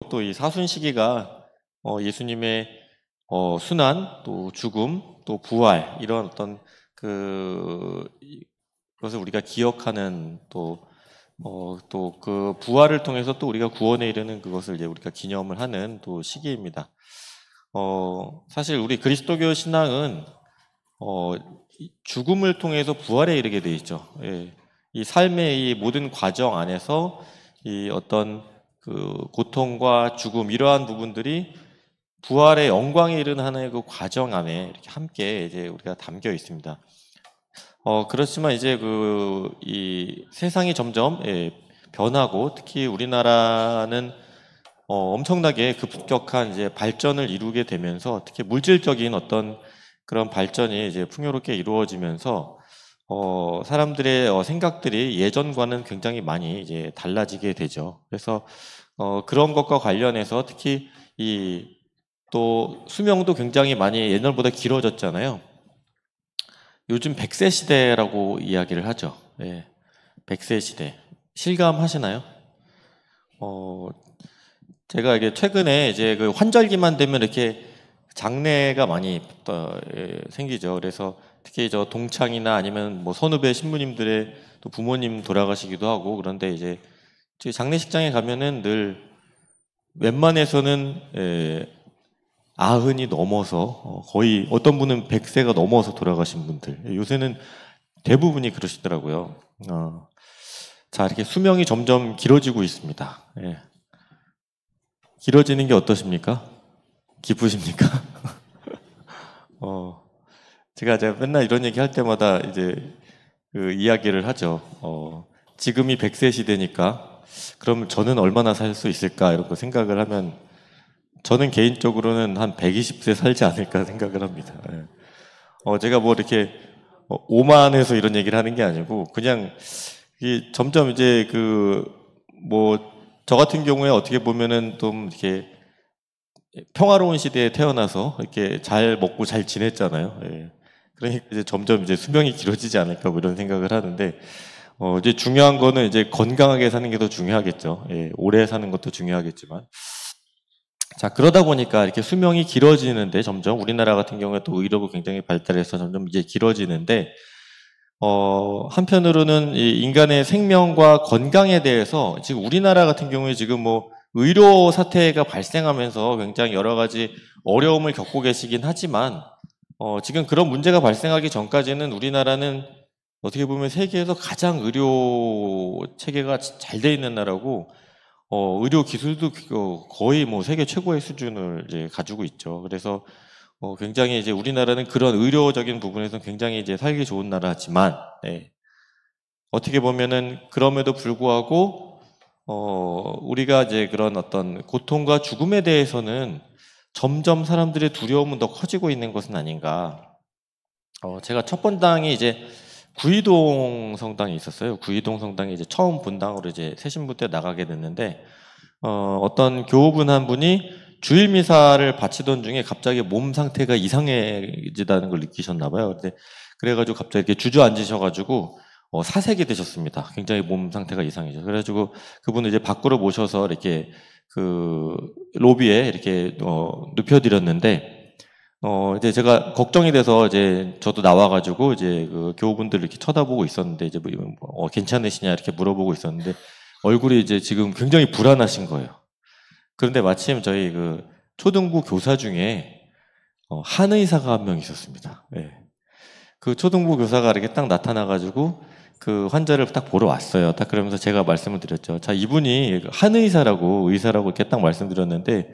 우리도 또 이 사순 시기가 예수님의 순환, 또 죽음, 또 부활 이런 어떤 그것을 우리가 기억하는 또 그 부활을 통해서 또 우리가 구원에 이르는 그것을 이제 우리가 기념을 하는 또 시기입니다. 사실 우리 그리스도교 신앙은 죽음을 통해서 부활에 이르게 돼 있죠. 예. 이 삶의 이 모든 과정 안에서 이 어떤 그 고통과 죽음 이러한 부분들이 부활의 영광에 이르는 하나의 그 과정 안에 이렇게 함께 이제 우리가 담겨 있습니다. 그렇지만 이제 이 세상이 점점 변하고 특히 우리나라는 엄청나게 급격한 이제 발전을 이루게 되면서 특히 물질적인 어떤 그런 발전이 이제 풍요롭게 이루어지면서 사람들의 생각들이 예전과는 굉장히 많이 이제 달라지게 되죠. 그래서 그런 것과 관련해서 특히 또 수명도 굉장히 많이 옛날보다 길어졌잖아요. 요즘 100세 시대라고 이야기를 하죠. 예, 100세 시대. 실감하시나요? 제가 이게 최근에 이제 그 환절기만 되면 이렇게 장례가 많이 생기죠. 그래서 특히 저 동창이나 아니면 뭐 선후배 신부님들의 또 부모님 돌아가시기도 하고 그런데 이제 장례식장에 가면은 늘 웬만해서는 90이 넘어서 거의 어떤 분은 100세가 넘어서 돌아가신 분들 요새는 대부분이 그러시더라고요. 자, 이렇게 수명이 점점 길어지고 있습니다. 예. 길어지는 게 어떠십니까? 기쁘십니까? 제가 맨날 이런 얘기 할 때마다 이제 그 이야기를 하죠. 지금이 100세 시대니까 그럼 저는 얼마나 살 수 있을까 이런 거 생각을 하면 저는 개인적으로는 한 120세 살지 않을까 생각을 합니다. 예. 제가 뭐 이렇게 오만해서 이런 얘기를 하는 게 아니고 그냥 점점 이제 저 같은 경우에 어떻게 보면은 좀 이렇게 평화로운 시대에 태어나서 이렇게 잘 먹고 잘 지냈잖아요. 예. 그러니까 이제 점점 이제 수명이 길어지지 않을까 뭐 이런 생각을 하는데 이제 중요한 거는 이제 건강하게 사는 게 더 중요하겠죠. 예. 오래 사는 것도 중요하겠지만. 자, 그러다 보니까 이렇게 수명이 길어지는데 점점 우리나라 같은 경우에 또 의료가 굉장히 발달해서 점점 이제 길어지는데 한편으로는 이 인간의 생명과 건강에 대해서 지금 우리나라 같은 경우에 지금 뭐 의료 사태가 발생하면서 굉장히 여러 가지 어려움을 겪고 계시긴 하지만 지금 그런 문제가 발생하기 전까지는 우리나라는 어떻게 보면 세계에서 가장 의료 체계가 잘 돼 있는 나라고 의료 기술도 거의 뭐 세계 최고의 수준을 이제 가지고 있죠. 그래서 굉장히 이제 우리나라는 그런 의료적인 부분에서 굉장히 이제 살기 좋은 나라지만 어떻게 보면은 그럼에도 불구하고 우리가 이제 그런 어떤 고통과 죽음에 대해서는 점점 사람들의 두려움은 더 커지고 있는 것은 아닌가. 제가 첫 번당이 이제 구이동 성당이 있었어요. 구이동 성당에 이제 처음 본당으로 이제 새 신부 때 나가게 됐는데 어떤 교우분 한 분이 주일 미사를 바치던 중에 갑자기 몸 상태가 이상해지다는 걸 느끼셨나 봐요. 그래가지고 갑자기 이렇게 주저앉으셔가지고 사색이 되셨습니다. 굉장히 몸 상태가 이상해져. 그래가지고 그분을 이제 밖으로 모셔서 이렇게 그 로비에 이렇게 눕혀드렸는데 이제 제가 걱정이 돼서 이제 저도 나와가지고 이제 그 교우분들 이렇게 쳐다보고 있었는데 이제 괜찮으시냐 이렇게 물어보고 있었는데 얼굴이 이제 지금 굉장히 불안하신 거예요. 그런데 마침 저희 그 초등부 교사 중에 한 의사가 한 명 있었습니다. 네. 그 초등부 교사가 이렇게 딱 나타나가지고 그 환자를 딱 보러 왔어요. 딱 그러면서 제가 말씀을 드렸죠. 자, 이분이 한 의사라고 이렇게 딱 말씀드렸는데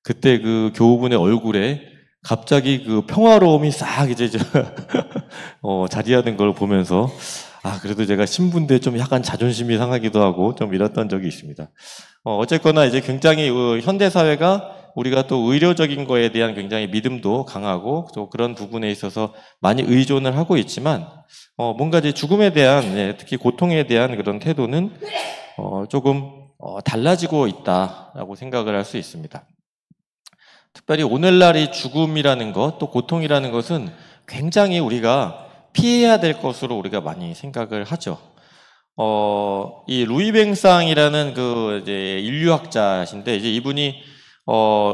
그때 그 교우분의 얼굴에 갑자기 그 평화로움이 싹 이제 자리하는 걸 보면서 그래도 제가 신부인데 좀 약간 자존심이 상하기도 하고 좀 이랬던 적이 있습니다. 어쨌거나 이제 굉장히 현대 사회가 우리가 또 의료적인 거에 대한 굉장히 믿음도 강하고 또 그런 부분에 있어서 많이 의존을 하고 있지만 뭔가 이제 죽음에 대한 특히 고통에 대한 그런 태도는 조금 달라지고 있다라고 생각을 할 수 있습니다. 특별히 오늘날 이 죽음이라는 것, 또 고통이라는 것은 굉장히 우리가 피해야 될 것으로 우리가 많이 생각을 하죠. 이 루이뱅상이라는 그 이제 인류학자신데 이제 이분이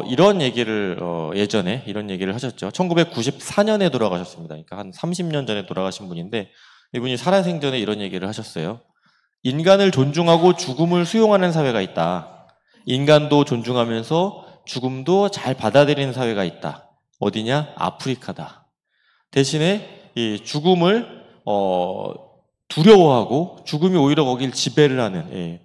이런 얘기를 예전에 이런 얘기를 하셨죠. 1994년에 돌아가셨습니다. 그러니까 한 30년 전에 돌아가신 분인데 이분이 살아생전에 이런 얘기를 하셨어요. 인간을 존중하고 죽음을 수용하는 사회가 있다. 인간도 존중하면서 죽음도 잘 받아들이는 사회가 있다. 어디냐? 아프리카다. 대신에 이 죽음을 두려워하고 죽음이 오히려 거길 지배를 하는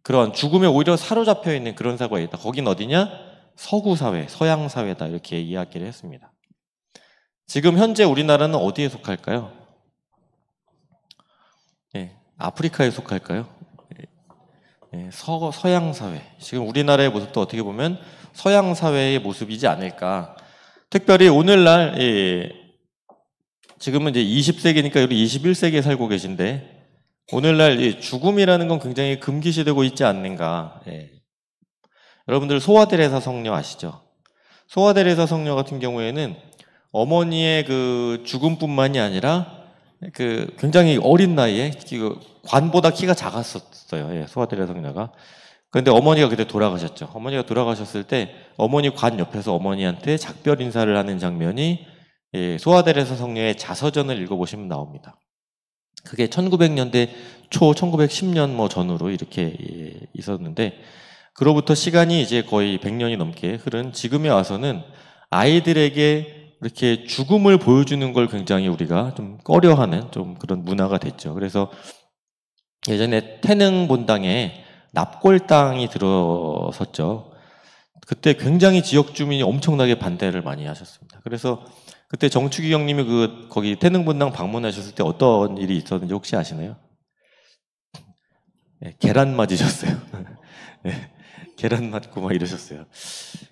그런 죽음에 오히려 사로잡혀 있는 그런 사회가 있다. 거긴 어디냐? 서구 사회, 서양 사회다. 이렇게 이야기를 했습니다. 지금 현재 우리나라는 어디에 속할까요? 아프리카에 속할까요? 서양 사회. 지금 우리나라의 모습도 어떻게 보면 서양 사회의 모습이지 않을까. 특별히 오늘날 지금은 이제 20세기니까 우리 21세기에 살고 계신데 오늘날 죽음이라는 건 굉장히 금기시되고 있지 않는가. 여러분들 소아데레사 성녀 아시죠? 소아데레사 성녀 같은 경우에는 어머니의 그 죽음뿐만이 아니라 그 굉장히 어린 나이에 관보다 키가 작았었어요. 소아데레사 성녀가. 그런데 어머니가 그때 돌아가셨죠. 어머니가 돌아가셨을 때 어머니 관 옆에서 어머니한테 작별 인사를 하는 장면이 소아데레사 성녀의 자서전을 읽어보시면 나옵니다. 그게 1900년대 초, 1910년 뭐 전후로 이렇게 있었는데 그로부터 시간이 이제 거의 100년이 넘게 흐른 지금에 와서는 아이들에게 이렇게 죽음을 보여주는 걸 굉장히 우리가 좀 꺼려하는 좀 그런 문화가 됐죠. 그래서 예전에 태릉 본당에 납골당이 들어섰죠. 그때 굉장히 지역 주민이 엄청나게 반대를 많이 하셨습니다. 그래서 그때 정축이 형님이 거기 태릉 본당 방문하셨을 때 어떤 일이 있었는지 혹시 아시나요? 계란 맞으셨어요. 계란 맞고 막 이러셨어요.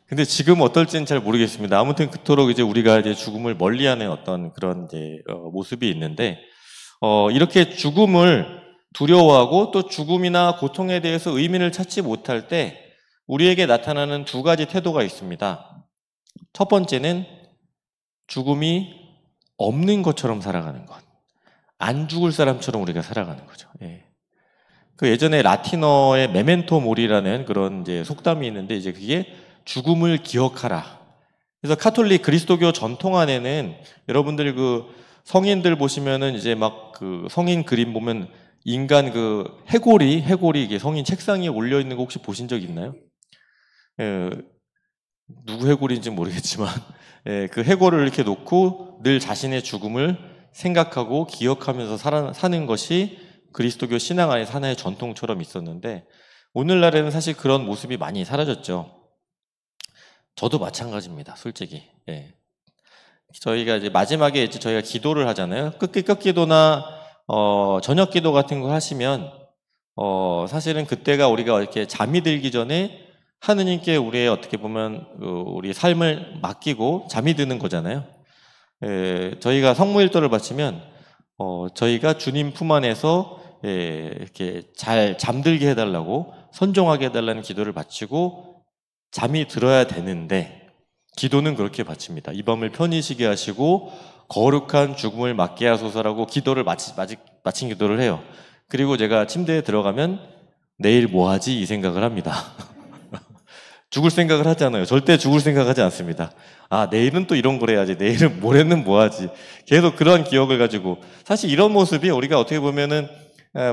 근데 지금 어떨지는 잘 모르겠습니다. 아무튼 그토록 이제 우리가 이제 죽음을 멀리하는 어떤 그런 이제 모습이 있는데 이렇게 죽음을 두려워하고 또 죽음이나 고통에 대해서 의미를 찾지 못할 때 우리에게 나타나는 두 가지 태도가 있습니다. 첫 번째는 죽음이 없는 것처럼 살아가는 것. 안 죽을 사람처럼 우리가 살아가는 거죠. 그 예전에 라틴어의 메멘토 모리라는 그런 이제 속담이 있는데 이제 그게 죽음을 기억하라. 그래서 카톨릭 그리스도교 전통 안에는 여러분들이 그 성인들 보시면은 이제 막 그 성인 그림 보면 인간 그 해골이 이게 성인 책상 위에 올려 있는 거 혹시 보신 적 있나요? 누구 해골인지 모르겠지만 그 해골을 이렇게 놓고 늘 자신의 죽음을 생각하고 기억하면서 사는 것이 그리스도교 신앙 안에 하나의 전통처럼 있었는데 오늘날에는 사실 그런 모습이 많이 사라졌죠. 저도 마찬가지입니다. 솔직히. 저희가 이제 마지막에 이제 저희가 기도를 하잖아요. 끝기도나 저녁 기도 같은 거 하시면 사실은 그때가 우리가 이렇게 잠이 들기 전에 하느님께 우리의 어떻게 보면 우리 삶을 맡기고 잠이 드는 거잖아요. 저희가 성무일도를 바치면 저희가 주님 품 안에서 이렇게 잘 잠들게 해달라고 선종하게 해달라는 기도를 바치고 잠이 들어야 되는데 기도는 그렇게 바칩니다. 이 밤을 편히 쉬게 하시고 거룩한 죽음을 맞게 하소서라고 기도를 마친 기도를 해요. 그리고 제가 침대에 들어가면 내일 뭐 하지 이 생각을 합니다. 죽을 생각을 하잖아요. 절대 죽을 생각하지 않습니다. 아, 내일은 또 이런 걸 해야지. 내일은 모레는 뭐 하지. 계속 그런 기억을 가지고 사실 이런 모습이 우리가 어떻게 보면은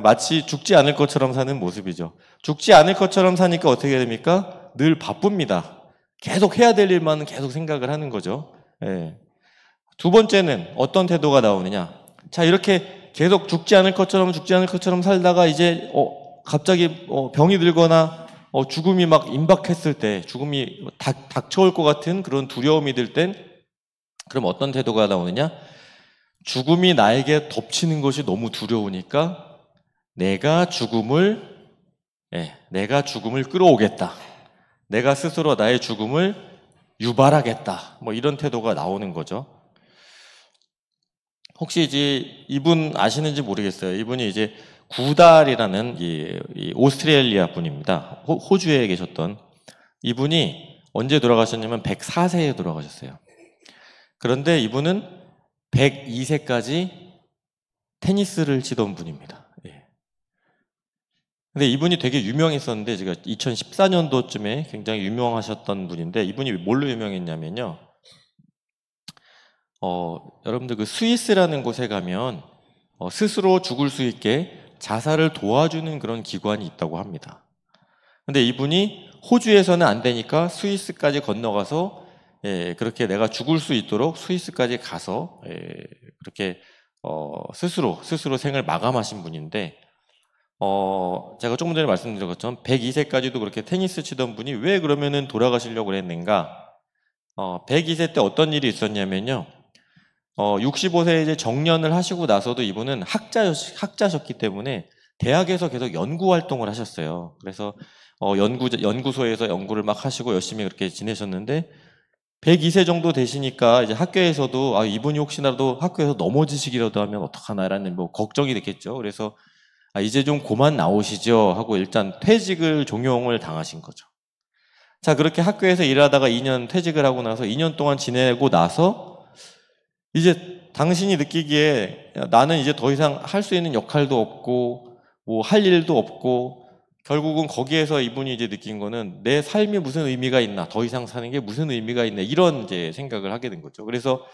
마치 죽지 않을 것처럼 사는 모습이죠. 죽지 않을 것처럼 사니까 어떻게 됩니까? 늘 바쁩니다. 계속 해야 될 일만 계속 생각을 하는 거죠. 두 번째는 어떤 태도가 나오느냐? 자, 이렇게 계속 죽지 않을 것처럼 살다가 이제 갑자기 병이 들거나 죽음이 막 임박했을 때, 죽음이 닥쳐올 것 같은 그런 두려움이 들 땐, 그럼 어떤 태도가 나오느냐? 죽음이 나에게 덮치는 것이 너무 두려우니까 내가 죽음을 끌어오겠다. 내가 스스로 나의 죽음을 유발하겠다. 뭐 이런 태도가 나오는 거죠. 혹시 이제 이분 아시는지 모르겠어요. 이분이 이제 구달이라는 이 오스트레일리아 분입니다. 호주에 계셨던 이분이 언제 돌아가셨냐면 104세에 돌아가셨어요. 그런데 이분은 102세까지 테니스를 치던 분입니다. 근데 이분이 되게 유명했었는데 제가 2014년도쯤에 굉장히 유명하셨던 분인데 이분이 뭘로 유명했냐면요. 여러분들 그 스위스라는 곳에 가면 스스로 죽을 수 있게 자살을 도와주는 그런 기관이 있다고 합니다. 근데 이분이 호주에서는 안 되니까 스위스까지 건너가서 그렇게 내가 죽을 수 있도록 스위스까지 가서 그렇게 스스로 생을 마감하신 분인데 제가 조금 전에 말씀드린 것처럼 102세까지도 그렇게 테니스 치던 분이 왜 그러면은 돌아가시려고 그랬는가? 102세 때 어떤 일이 있었냐면요. 65세 이제 정년을 하시고 나서도 이분은 학자셨기 때문에 대학에서 계속 연구 활동을 하셨어요. 그래서 연구소에서 연구를 막 하시고 열심히 그렇게 지내셨는데 102세 정도 되시니까 이제 학교에서도 이분이 혹시나도 학교에서 넘어지시기라도 하면 어떡하나라는 뭐 걱정이 됐겠죠. 그래서 이제 좀 그만 나오시죠 하고 일단 퇴직을 종용을 당하신 거죠. 자, 그렇게 학교에서 일하다가 2년 퇴직을 하고 나서 2년 동안 지내고 나서 이제 당신이 느끼기에 나는 이제 더 이상 할 수 있는 역할도 없고 뭐 할 일도 없고 결국은 거기에서 이분이 이제 느낀 거는 내 삶이 무슨 의미가 있나, 더 이상 사는 게 무슨 의미가 있나 이런 이제 생각을 하게 된 거죠. 그래서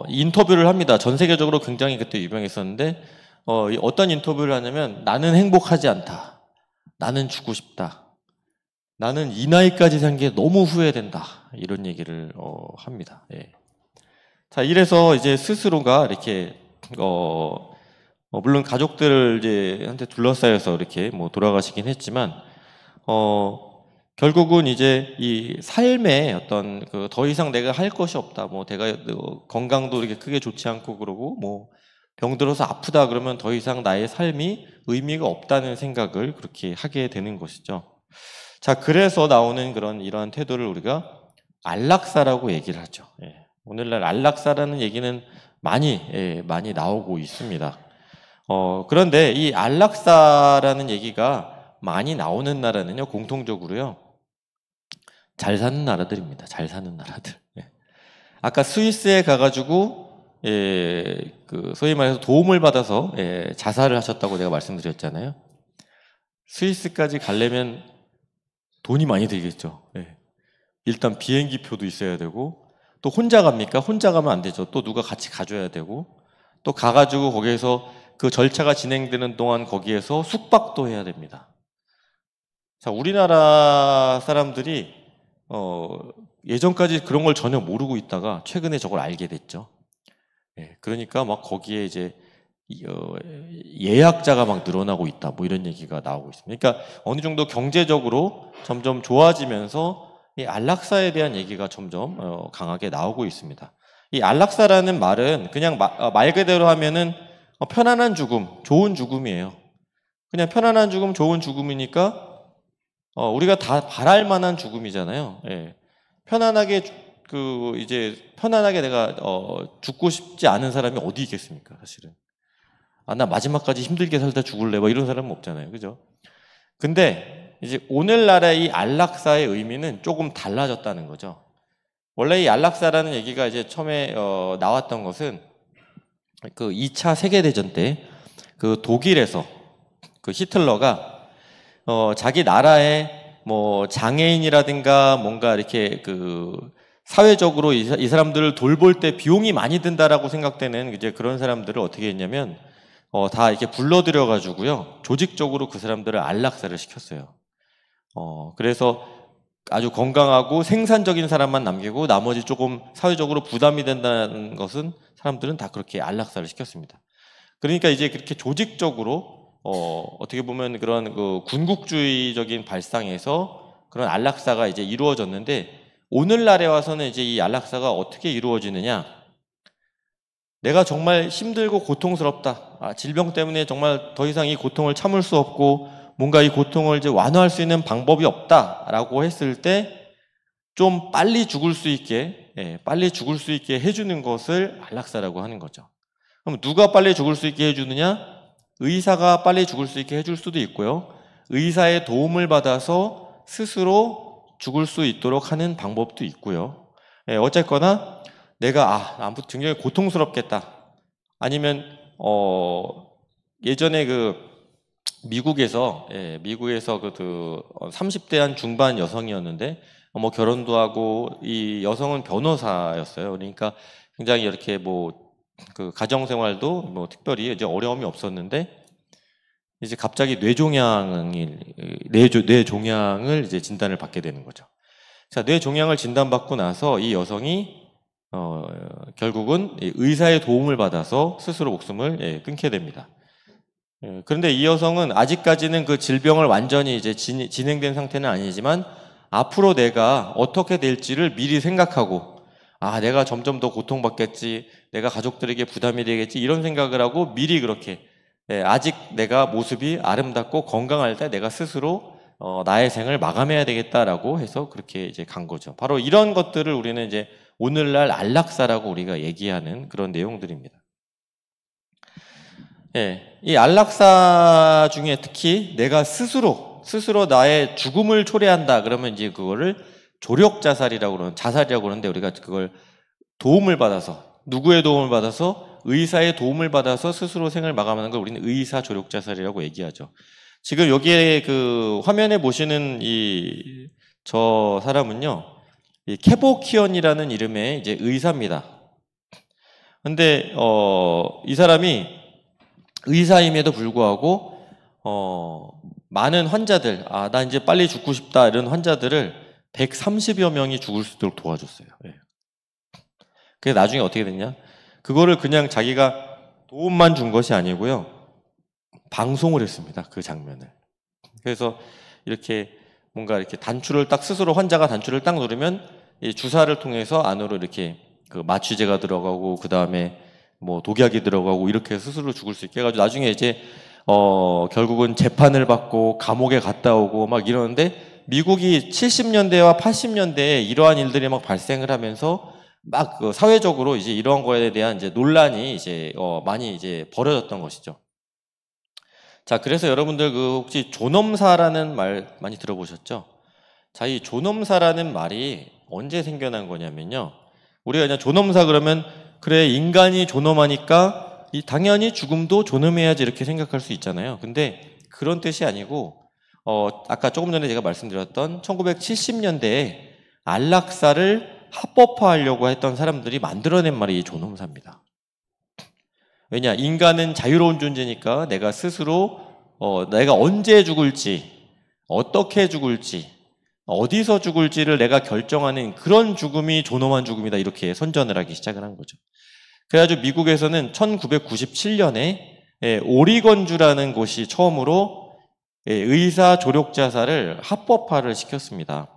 인터뷰를 합니다. 전 세계적으로 굉장히 그때 유명했었는데 어떤 인터뷰를 하냐면 나는 행복하지 않다. 나는 죽고 싶다. 나는 이 나이까지 산 게 너무 후회된다. 이런 얘기를 합니다. 예. 자, 이래서 이제 스스로가 이렇게 물론 가족들을 이제 한테 둘러싸여서 이렇게 뭐 돌아가시긴 했지만 결국은 이제 이 삶에 어떤 그 더 이상 내가 할 것이 없다. 뭐 내가 건강도 이렇게 크게 좋지 않고 그러고 뭐 병들어서 아프다 그러면 더 이상 나의 삶이 의미가 없다는 생각을 그렇게 하게 되는 것이죠. 자, 그래서 나오는 이러한 태도를 우리가 안락사라고 얘기를 하죠. 예. 오늘날 안락사라는 얘기는 많이 나오고 있습니다. 그런데 이 안락사라는 얘기가 많이 나오는 나라는요, 공통적으로요, 잘 사는 나라들입니다. 잘 사는 나라들. 예. 아까 스위스에 가가지고 그 소위 말해서 도움을 받아서 자살을 하셨다고 내가 말씀드렸잖아요. 스위스까지 가려면 돈이 많이 들겠죠. 예. 일단 비행기 표도 있어야 되고 또 혼자 갑니까? 혼자 가면 안 되죠. 또 누가 같이 가줘야 되고 또 가가지고 거기에서 그 절차가 진행되는 동안 거기에서 숙박도 해야 됩니다. 자, 우리나라 사람들이 예전까지 그런 걸 전혀 모르고 있다가 최근에 저걸 알게 됐죠. 예, 그러니까 막 거기에 이제 예약자가 막 늘어나고 있다. 뭐 이런 얘기가 나오고 있습니다. 그러니까 어느 정도 경제적으로 점점 좋아지면서 이 안락사에 대한 얘기가 점점 강하게 나오고 있습니다. 이 안락사라는 말은 그냥 말 그대로 하면은 편안한 죽음, 좋은 죽음이에요. 그냥 편안한 죽음, 좋은 죽음이니까 우리가 다 바랄 만한 죽음이잖아요. 예. 편안하게 편안하게 내가 죽고 싶지 않은 사람이 어디 있겠습니까, 사실은. 나 마지막까지 힘들게 살다 죽을래, 뭐 이런 사람은 없잖아요, 그죠? 근데 이제 오늘날의 이 안락사의 의미는 조금 달라졌다는 거죠. 원래 이 안락사라는 얘기가 이제 처음에 나왔던 것은 그 2차 세계대전 때 그 독일에서 그 히틀러가 자기 나라의 뭐 장애인이라든가 뭔가 이렇게 그 사회적으로 이 사람들을 돌볼 때 비용이 많이 든다라고 생각되는 이제 그런 사람들을 어떻게 했냐면 다 이렇게 불러들여 가지고요, 조직적으로 그 사람들을 안락사를 시켰어요. 그래서 아주 건강하고 생산적인 사람만 남기고 나머지 조금 사회적으로 부담이 된다는 것은 사람들은 다 그렇게 안락사를 시켰습니다. 그러니까 이제 그렇게 조직적으로 어떻게 보면 그런 그 군국주의적인 발상에서 그런 안락사가 이제 이루어졌는데 오늘날에 와서는 이제 이 안락사가 어떻게 이루어지느냐? 내가 정말 힘들고 고통스럽다. 질병 때문에 정말 더 이상 이 고통을 참을 수 없고 뭔가 이 고통을 이제 완화할 수 있는 방법이 없다라고 했을 때 좀 빨리 죽을 수 있게, 빨리 죽을 수 있게 해주는 것을 안락사라고 하는 거죠. 그럼 누가 빨리 죽을 수 있게 해주느냐? 의사가 빨리 죽을 수 있게 해줄 수도 있고요. 의사의 도움을 받아서 스스로 죽을 수 있도록 하는 방법도 있고요. 어쨌거나 내가 아무튼 굉장히 고통스럽겠다. 아니면 예전에 그 미국에서 그 30대 한 중반 여성이었는데 뭐 결혼도 하고 이 여성은 변호사였어요. 그러니까 굉장히 이렇게 뭐 그 가정 생활도 뭐 특별히 이제 어려움이 없었는데 이제 갑자기 뇌종양을 이제 진단을 받게 되는 거죠. 자, 뇌종양을 진단받고 나서 이 여성이 결국은 의사의 도움을 받아서 스스로 목숨을 끊게 됩니다. 그런데 이 여성은 아직까지는 그 질병을 완전히 이제 진행된 상태는 아니지만 앞으로 내가 어떻게 될지를 미리 생각하고 내가 점점 더 고통받겠지, 내가 가족들에게 부담이 되겠지 이런 생각을 하고 미리 그렇게 아직 내가 모습이 아름답고 건강할 때 내가 스스로 나의 생을 마감해야 되겠다라고 해서 그렇게 이제 간 거죠. 바로 이런 것들을 우리는 이제 오늘날 안락사라고 우리가 얘기하는 그런 내용들입니다. 이 안락사 중에 특히 내가 스스로 나의 죽음을 초래한다 그러면 이제 그거를 자살이라고 그러는데 우리가 그걸 도움을 받아서 누구의 도움을 받아서 의사의 도움을 받아서 스스로 생을 마감하는 걸 우리는 의사 조력 자살이라고 얘기하죠. 지금 여기에 그 화면에 보시는 저 사람은요, 이 캐보키언이라는 이름의 이제 의사입니다. 근데 이 사람이 의사임에도 불구하고 많은 환자들, 나 이제 빨리 죽고 싶다 이런 환자들을 130여 명이 죽을 수 있도록 도와줬어요. 그게 나중에 어떻게 됐냐? 그거를 그냥 자기가 도움만 준 것이 아니고요, 방송을 했습니다. 그 장면을. 그래서 이렇게 뭔가 이렇게 환자가 단추를 딱 누르면 이 주사를 통해서 안으로 이렇게 그 마취제가 들어가고 그 다음에 뭐 독약이 들어가고 이렇게 스스로 죽을 수 있게 해가지고 나중에 이제 결국은 재판을 받고 감옥에 갔다 오고 막 이러는데 미국이 70년대와 80년대에 이러한 일들이 막 발생을 하면서 막 그 사회적으로 이제 이러한 거에 대한 이제 논란이 이제 많이 이제 벌어졌던 것이죠. 자, 그래서 여러분들 그 혹시 존엄사라는 말 많이 들어보셨죠? 자, 이 존엄사라는 말이 언제 생겨난 거냐면요. 우리가 그냥 존엄사 그러면 그래, 인간이 존엄하니까 당연히 죽음도 존엄해야지 이렇게 생각할 수 있잖아요. 근데 그런 뜻이 아니고 아까 조금 전에 제가 말씀드렸던 1970년대에 안락사를 합법화하려고 했던 사람들이 만들어낸 말이 이 존엄사입니다. 왜냐, 인간은 자유로운 존재니까 내가 스스로 내가 언제 죽을지, 어떻게 죽을지, 어디서 죽을지를 내가 결정하는 그런 죽음이 존엄한 죽음이다 이렇게 선전을 하기 시작을 한 거죠. 그래가지고 미국에서는 1997년에 오리건주라는 곳이 처음으로 의사 조력 자살을 합법화를 시켰습니다.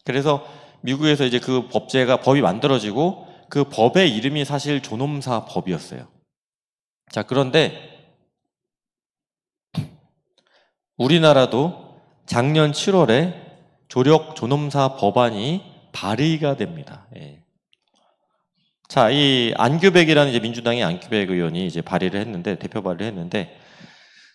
그래서 미국에서 이제 그 법이 만들어지고 그 법의 이름이 사실 존엄사 법이었어요. 자, 그런데 우리나라도 작년 7월에 조력 존엄사 법안이 발의가 됩니다. 자, 이 안규백이라는 이제 민주당의 안규백 의원이 이제 대표 발의를 했는데,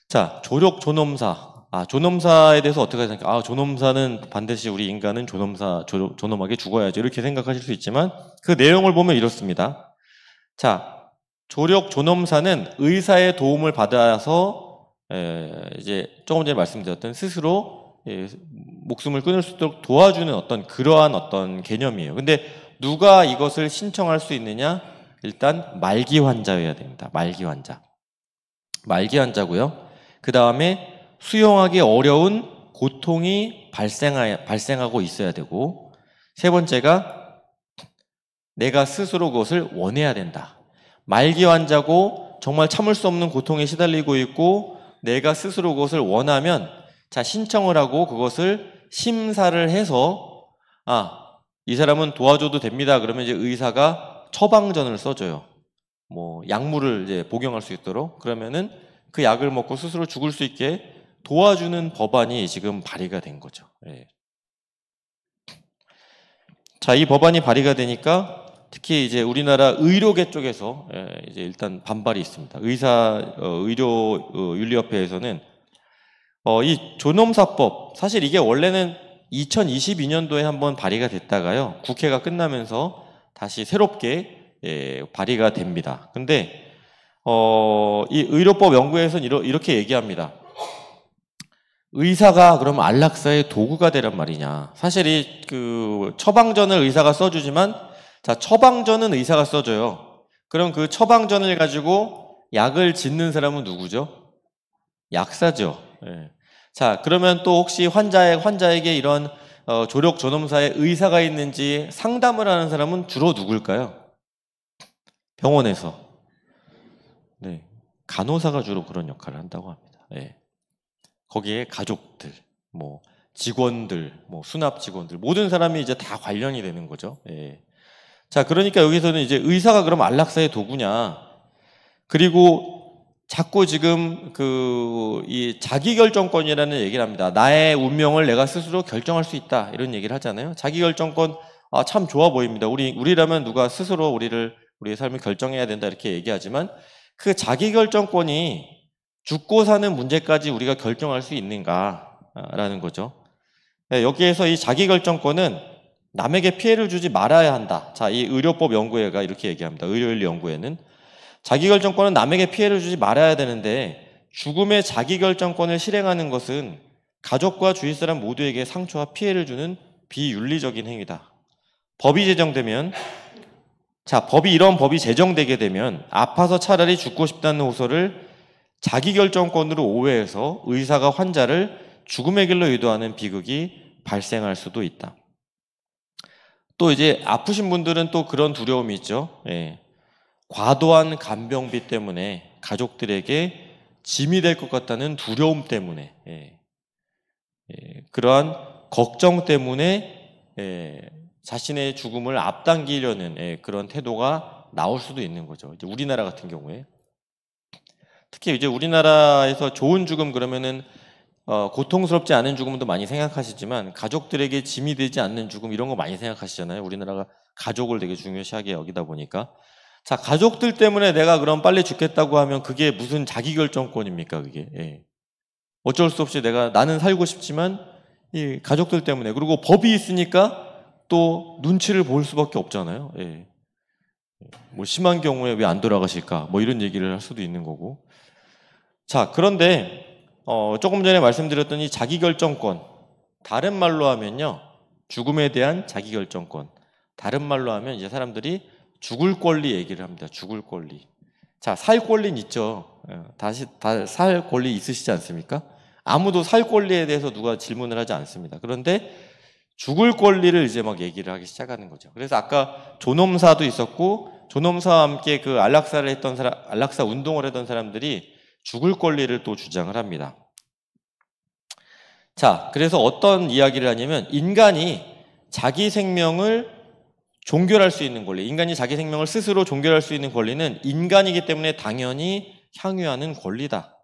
자, 조력 존엄사. 존엄사에 대해서 어떻게 생각해요? 존엄사는 반드시 우리 인간은 존엄하게 죽어야죠. 이렇게 생각하실 수 있지만 그 내용을 보면 이렇습니다. 자, 조력 존엄사는 의사의 도움을 받아서 이제 조금 전에 말씀드렸던 스스로 목숨을 끊을 수 있도록 도와주는 그러한 어떤 개념이에요. 근데 누가 이것을 신청할 수 있느냐? 일단 말기 환자여야 됩니다. 말기 환자고요. 그 다음에 수용하기 어려운 고통이 발생하고 있어야 되고, 세 번째가 내가 스스로 그것을 원해야 된다. 말기 환자고 정말 참을 수 없는 고통에 시달리고 있고 내가 스스로 그것을 원하면 신청을 하고 그것을 심사를 해서 이 사람은 도와줘도 됩니다. 그러면 이제 의사가 처방전을 써줘요. 뭐 약물을 이제 복용할 수 있도록. 그러면은 그 약을 먹고 스스로 죽을 수 있게 도와주는 법안이 지금 발의가 된 거죠. 자, 이 법안이 발의가 되니까 특히 이제 우리나라 의료계 쪽에서 이제 일단 반발이 있습니다. 의료윤리협회에서는 이 존엄사법, 사실 이게 원래는 2022년도에 한번 발의가 됐다가요, 국회가 끝나면서 다시 새롭게 발의가 됩니다. 근데 이 의료법 연구에서는 이렇게 얘기합니다. 의사가 그럼 안락사의 도구가 되란 말이냐. 사실 처방전을 의사가 써주지만, 자, 처방전은 의사가 써줘요. 그럼 그 처방전을 가지고 약을 짓는 사람은 누구죠? 약사죠. 예. 자, 그러면 또 혹시 환자에게 이런 조력 존엄사의 의사가 있는지 상담을 하는 사람은 주로 누굴까요? 병원에서. 네. 간호사가 주로 그런 역할을 한다고 합니다. 예. 거기에 가족들, 뭐 직원들, 뭐 수납 직원들, 모든 사람이 이제 다 관련이 되는 거죠. 예. 자, 그러니까 여기서는 이제 의사가 그럼 안락사의 도구냐? 그리고 자꾸 지금 이 자기결정권이라는 얘기를 합니다. 나의 운명을 내가 스스로 결정할 수 있다, 이런 얘기를 하잖아요. 자기결정권, 참 좋아 보입니다. 우리라면 누가 스스로 우리의 삶을 결정해야 된다, 이렇게 얘기하지만 그 자기결정권이 죽고 사는 문제까지 우리가 결정할 수 있는가라는 거죠. 네, 여기에서 이 자기결정권은 남에게 피해를 주지 말아야 한다. 자, 이 의료법 연구회가 이렇게 얘기합니다. 의료윤리 연구회는 자기결정권은 남에게 피해를 주지 말아야 되는데 죽음의 자기결정권을 실행하는 것은 가족과 주위 사람 모두에게 상처와 피해를 주는 비윤리적인 행위다. 이런 법이 제정되게 되면 아파서 차라리 죽고 싶다는 호소를 자기결정권으로 오해해서 의사가 환자를 죽음의 길로 유도하는 비극이 발생할 수도 있다. 또 이제 아프신 분들은 또 그런 두려움이 있죠. 예. 과도한 간병비 때문에 가족들에게 짐이 될 것 같다는 두려움 때문에, 그러한 걱정 때문에 자신의 죽음을 앞당기려는 그런 태도가 나올 수도 있는 거죠. 이제 우리나라 같은 경우에. 특히 이제 우리나라에서 좋은 죽음 그러면은 고통스럽지 않은 죽음도 많이 생각하시지만 가족들에게 짐이 되지 않는 죽음, 이런 거 많이 생각하시잖아요. 우리나라가 가족을 되게 중요시하게 여기다 보니까. 자, 가족들 때문에 내가 그럼 빨리 죽겠다고 하면 그게 무슨 자기결정권입니까, 그게? 예. 어쩔 수 없이 나는 살고 싶지만 이 가족들 때문에, 그리고 법이 있으니까 또 눈치를 볼 수밖에 없잖아요. 예. 뭐 심한 경우에 왜 안 돌아가실까? 뭐 이런 얘기를 할 수도 있는 거고. 자, 그런데 조금 전에 말씀드렸던 이 자기결정권, 다른 말로 하면요, 죽음에 대한 자기결정권, 다른 말로 하면 이제 사람들이 죽을 권리 얘기를 합니다. 죽을 권리. 자, 살 권리는 있죠. 살 권리 있으시지 않습니까? 아무도 살 권리에 대해서 누가 질문을 하지 않습니다. 그런데 죽을 권리를 이제 막 얘기를 하기 시작하는 거죠. 그래서 아까 존엄사도 있었고, 존엄사와 함께 그 안락사 운동을 했던 사람들이 죽을 권리를 또 주장을 합니다. 자, 그래서 어떤 이야기를 하냐면 인간이 자기 생명을 종결할 수 있는 권리, 인간이 자기 생명을 스스로 종결할 수 있는 권리는 인간이기 때문에 당연히 향유하는 권리다.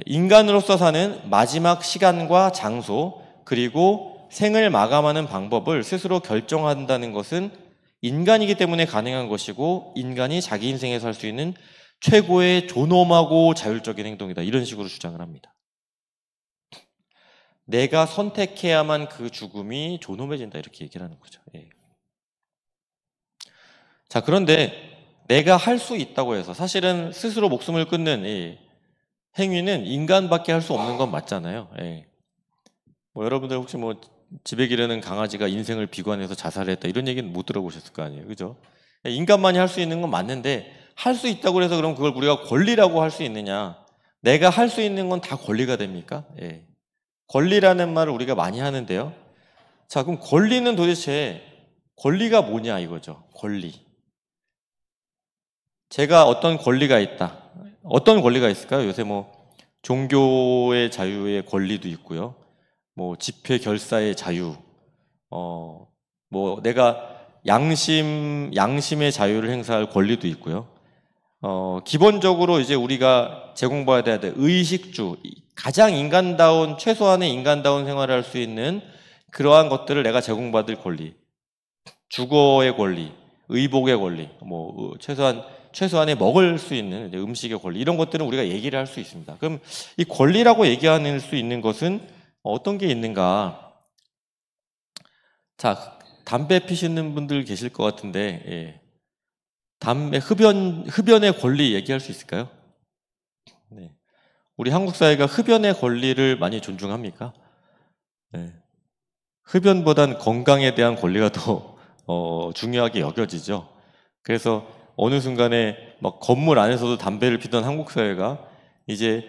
인간으로서 사는 마지막 시간과 장소, 그리고 생을 마감하는 방법을 스스로 결정한다는 것은 인간이기 때문에 가능한 것이고 인간이 자기 인생에 살 수 있는 최고의 존엄하고 자율적인 행동이다. 이런 식으로 주장을 합니다. 내가 선택해야만 그 죽음이 존엄해진다, 이렇게 얘기를 하는 거죠. 예. 자, 그런데 내가 할 수 있다고 해서 사실은 스스로 목숨을 끊는 이 행위는 인간밖에 할 수 없는 건 맞잖아요. 예. 뭐 여러분들 혹시 뭐 집에 기르는 강아지가 인생을 비관해서 자살했다, 이런 얘기는 못 들어보셨을 거 아니에요, 그죠? 인간만이 할 수 있는 건 맞는데 할 수 있다고 해서 그럼 그걸 우리가 권리라고 할 수 있느냐? 내가 할 수 있는 건 다 권리가 됩니까? 예. 권리라는 말을 우리가 많이 하는데요. 자, 그럼 권리는 도대체 권리가 뭐냐 이거죠. 권리. 제가 어떤 권리가 있다. 어떤 권리가 있을까요? 요새 뭐 종교의 자유의 권리도 있고요. 뭐 집회 결사의 자유. 뭐 내가 양심의 자유를 행사할 권리도 있고요. 기본적으로 이제 우리가 제공받아야 될 의식주, 가장 최소한의 인간다운 생활을 할 수 있는 그러한 것들을 내가 제공받을 권리, 주거의 권리, 의복의 권리, 뭐 최소한의 먹을 수 있는 음식의 권리, 이런 것들은 우리가 얘기를 할 수 있습니다. 그럼 이 권리라고 얘기할 수 있는 것은 어떤 게 있는가? 자, 담배 피시는 분들 계실 것 같은데, 예. 흡연의 권리 얘기할 수 있을까요? 네. 우리 한국 사회가 흡연의 권리를 많이 존중합니까? 네. 흡연보단 건강에 대한 권리가 더 중요하게 여겨지죠. 그래서 어느 순간에 막 건물 안에서도 담배를 피던 한국 사회가 이제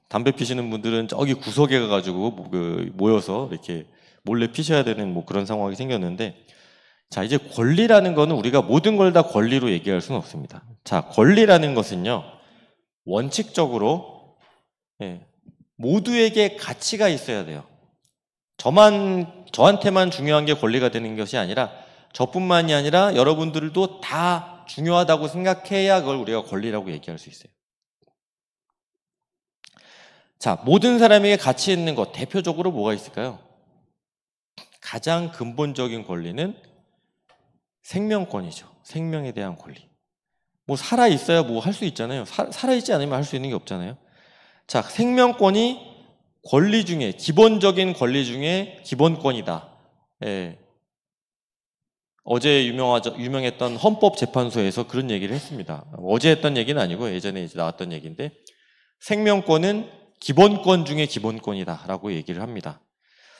담배 피시는 분들은 저기 구석에 가가지고 모여서 이렇게 몰래 피셔야 되는 뭐 그런 상황이 생겼는데, 자, 이제 권리라는 거는 우리가 모든 걸 다 권리로 얘기할 수는 없습니다. 자, 권리라는 것은요, 원칙적으로 모두에게 가치가 있어야 돼요. 저한테만 중요한 게 권리가 되는 것이 아니라 저뿐만이 아니라 여러분들도 다 중요하다고 생각해야 그걸 우리가 권리라고 얘기할 수 있어요. 자, 모든 사람에게 가치 있는 것, 대표적으로 뭐가 있을까요? 가장 근본적인 권리는 생명권이죠. 생명에 대한 권리. 뭐 살아있어야 뭐 할 수 있잖아요. 살아있지 않으면 할 수 있는 게 없잖아요. 자, 생명권이 권리 중에, 기본적인 권리 중에 기본권이다. 예. 어제 유명했던 헌법재판소에서 그런 얘기를 했습니다. 어제 했던 얘기는 아니고 예전에 이제 나왔던 얘기인데, 생명권은 기본권 중에 기본권이다 라고 얘기를 합니다.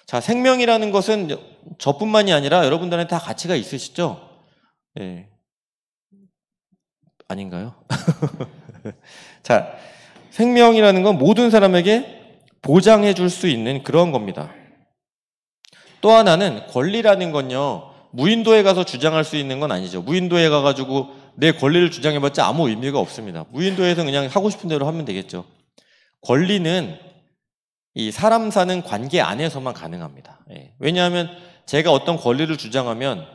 자, 생명이라는 것은 저뿐만이 아니라 여러분들한테 다 가치가 있으시죠? 예. 아닌가요? 자, 생명이라는 건 모든 사람에게 보장해 줄 수 있는 그런 겁니다. 또 하나는 권리라는 건요, 무인도에 가서 주장할 수 있는 건 아니죠. 무인도에 가가지고 내 권리를 주장해봤자 아무 의미가 없습니다. 무인도에서 그냥 하고 싶은 대로 하면 되겠죠. 권리는 이 사람 사는 관계 안에서만 가능합니다. 예. 왜냐하면 제가 어떤 권리를 주장하면,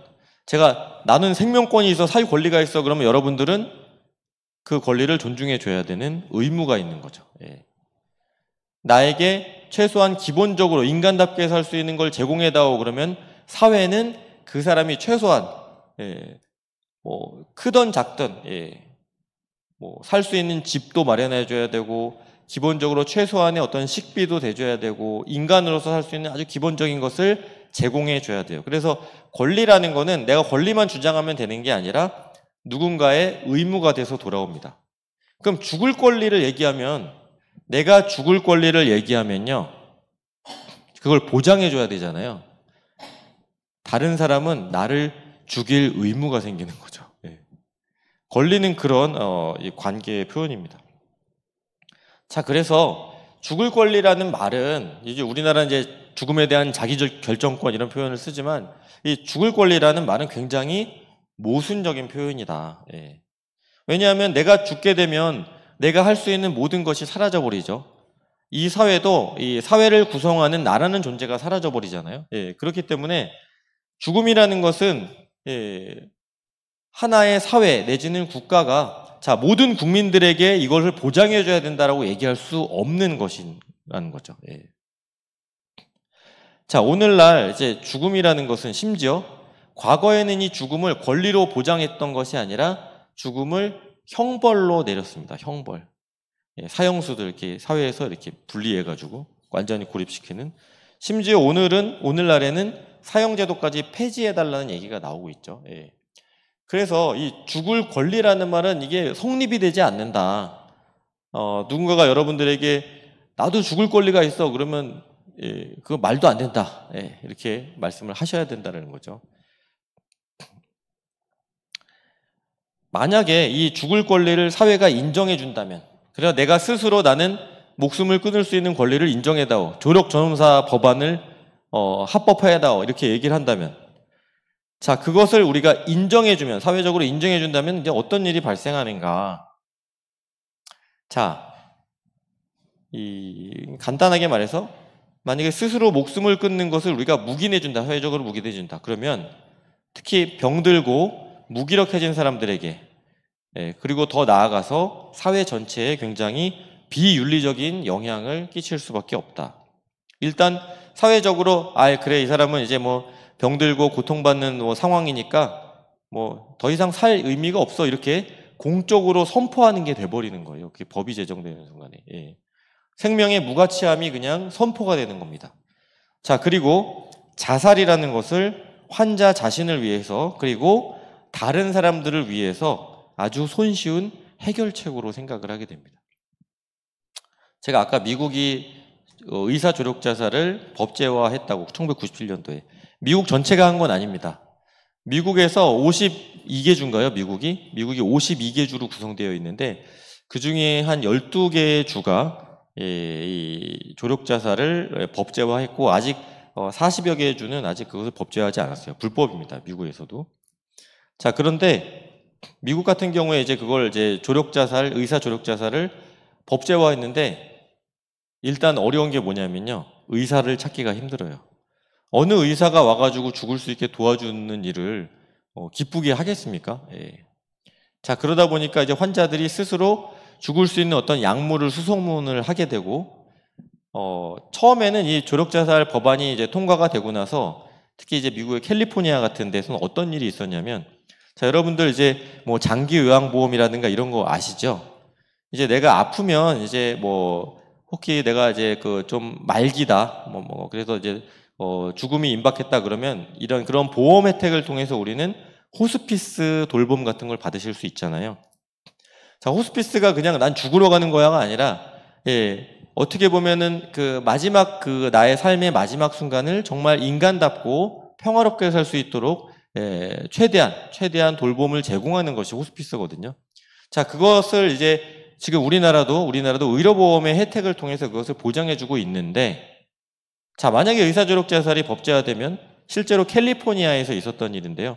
나는 생명권이 있어, 살 권리가 있어, 그러면 여러분들은 그 권리를 존중해 줘야 되는 의무가 있는 거죠. 예. 나에게 최소한 기본적으로 인간답게 살 수 있는 걸 제공해다오 그러면 사회는 그 사람이 최소한 뭐 크든 작든 뭐 살 수 있는 집도 마련해 줘야 되고, 기본적으로 최소한의 어떤 식비도 대줘야 되고, 인간으로서 살 수 있는 아주 기본적인 것을 제공해 줘야 돼요. 그래서 권리라는 거는 내가 권리만 주장하면 되는 게 아니라 누군가의 의무가 돼서 돌아옵니다. 그럼 죽을 권리를 얘기하면, 내가 죽을 권리를 얘기하면요, 그걸 보장해 줘야 되잖아요. 다른 사람은 나를 죽일 의무가 생기는 거죠. 권리는 그런 관계의 표현입니다. 자, 그래서 죽을 권리라는 말은, 이제 우리나라는 이제 죽음에 대한 자기 결정권 이런 표현을 쓰지만, 이 죽을 권리라는 말은 굉장히 모순적인 표현이다. 왜냐하면 내가 죽게 되면 내가 할 수 있는 모든 것이 사라져 버리죠. 이 사회도, 이 사회를 구성하는 나라는 존재가 사라져 버리잖아요. 그렇기 때문에 죽음이라는 것은 하나의 사회 내지는 국가가, 자, 모든 국민들에게 이것을 보장해 줘야 된다라고 얘기할 수 없는 것이라는 거죠. 자, 오늘날 이제 죽음이라는 것은 심지어 과거에는 이 죽음을 권리로 보장했던 것이 아니라 죽음을 형벌로 내렸습니다. 형벌. 사형수들 이렇게 사회에서 이렇게 분리해가지고 완전히 고립시키는. 심지어 오늘날에는 사형제도까지 폐지해달라는 얘기가 나오고 있죠. 그래서 이 죽을 권리라는 말은 이게 성립이 되지 않는다. 누군가가 여러분들에게 나도 죽을 권리가 있어 그러면 그거 말도 안 된다. 이렇게 말씀을 하셔야 된다는 거죠. 만약에 이 죽을 권리를 사회가 인정해 준다면, 그래서 내가 스스로 나는 목숨을 끊을 수 있는 권리를 인정해다오, 조력전험사 법안을 합법화해다오 이렇게 얘기를 한다면, 자, 그것을 우리가 인정해주면, 사회적으로 인정해준다면 이제 어떤 일이 발생하는가? 자, 간단하게 말해서 만약에 스스로 목숨을 끊는 것을 우리가 묵인해준다, 사회적으로 묵인해준다. 그러면 특히 병들고 무기력해진 사람들에게, 그리고 더 나아가서 사회 전체에 굉장히 비윤리적인 영향을 끼칠 수밖에 없다. 일단 사회적으로 그래, 이 사람은 이제 뭐 병들고 고통받는 뭐 상황이니까 뭐 더 이상 살 의미가 없어 이렇게 공적으로 선포하는 게 돼버리는 거예요. 그게 법이 제정되는 순간에. 생명의 무가치함이 그냥 선포가 되는 겁니다. 자, 그리고 자살이라는 것을 환자 자신을 위해서 그리고 다른 사람들을 위해서 아주 손쉬운 해결책으로 생각을 하게 됩니다. 제가 아까 미국이 의사 조력 자살을 법제화했다고 1997년도에 미국 전체가 한 건 아닙니다. 미국에서 52개 주인가요? 미국이 52개 주로 구성되어 있는데 그 중에 한 12개 주가 이 조력 자살을 법제화했고 아직 40여 개의 주는 아직 그것을 법제화하지 않았어요. 불법입니다. 미국에서도. 자, 그런데 미국 같은 경우에 이제 그걸 이제 조력 자살, 의사 조력 자살을 법제화했는데 일단 어려운 게 뭐냐면요. 의사를 찾기가 힘들어요. 어느 의사가 와가지고 죽을 수 있게 도와주는 일을 기쁘게 하겠습니까? 예. 자, 그러다 보니까 이제 환자들이 스스로 죽을 수 있는 어떤 약물을 수소문을 하게 되고, 처음에는 이 조력자살 법안이 이제 통과가 되고 나서 특히 이제 미국의 캘리포니아 같은 데서는 어떤 일이 있었냐면, 자, 여러분들 이제 뭐 장기 요양보험이라든가 이런 거 아시죠? 이제 내가 아프면 이제 뭐 혹시 내가 이제 그 좀 말기다, 그래서 이제 죽음이 임박했다 그러면 이런 그런 보험 혜택을 통해서 우리는 호스피스 돌봄 같은 걸 받으실 수 있잖아요. 자, 호스피스가 그냥 난 죽으러 가는 거야가 아니라, 어떻게 보면은 그 마지막 그 나의 삶의 마지막 순간을 정말 인간답고 평화롭게 살 수 있도록 최대한 돌봄을 제공하는 것이 호스피스거든요. 자, 그것을 이제 지금 우리나라도 의료보험의 혜택을 통해서 그것을 보장해주고 있는데, 자, 만약에 의사조력 자살이 법제화되면 실제로 캘리포니아에서 있었던 일인데요.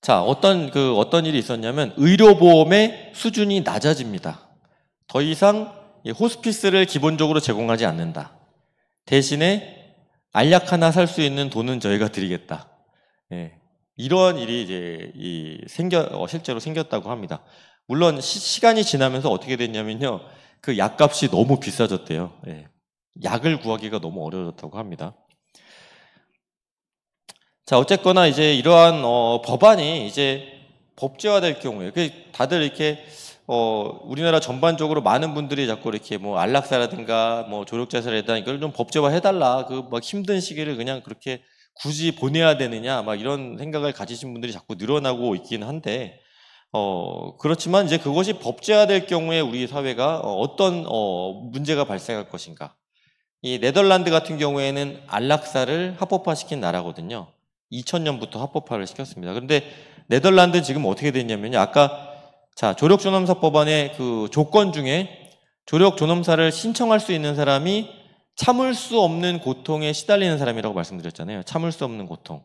자, 어떤 일이 있었냐면 의료보험의 수준이 낮아집니다. 더 이상 호스피스를 기본적으로 제공하지 않는다. 대신에 알약 하나 살 수 있는 돈은 저희가 드리겠다. 이러한 일이 이제 실제로 생겼다고 합니다. 물론 시간이 지나면서 어떻게 됐냐면요, 그 약값이 너무 비싸졌대요. 약을 구하기가 너무 어려졌다고 합니다. 자, 어쨌거나 이제 이러한 법안이 이제 법제화될 경우에 다들 이렇게 우리나라 전반적으로 많은 분들이 자꾸 이렇게 뭐 안락사라든가 뭐 조력자살이라든가 이걸 좀 법제화해달라, 그 막 힘든 시기를 그냥 그렇게 굳이 보내야 되느냐, 막 이런 생각을 가지신 분들이 자꾸 늘어나고 있긴 한데, 그렇지만 이제 그것이 법제화될 경우에 우리 사회가 어떤 문제가 발생할 것인가. 이 네덜란드 같은 경우에는 안락사를 합법화시킨 나라거든요. 2000년부터 합법화를 시켰습니다. 그런데 네덜란드 지금 어떻게 됐냐면요. 아까 조력존엄사 법안의 그 조건 중에 조력존엄사를 신청할 수 있는 사람이 참을 수 없는 고통에 시달리는 사람이라고 말씀드렸잖아요. 참을 수 없는 고통.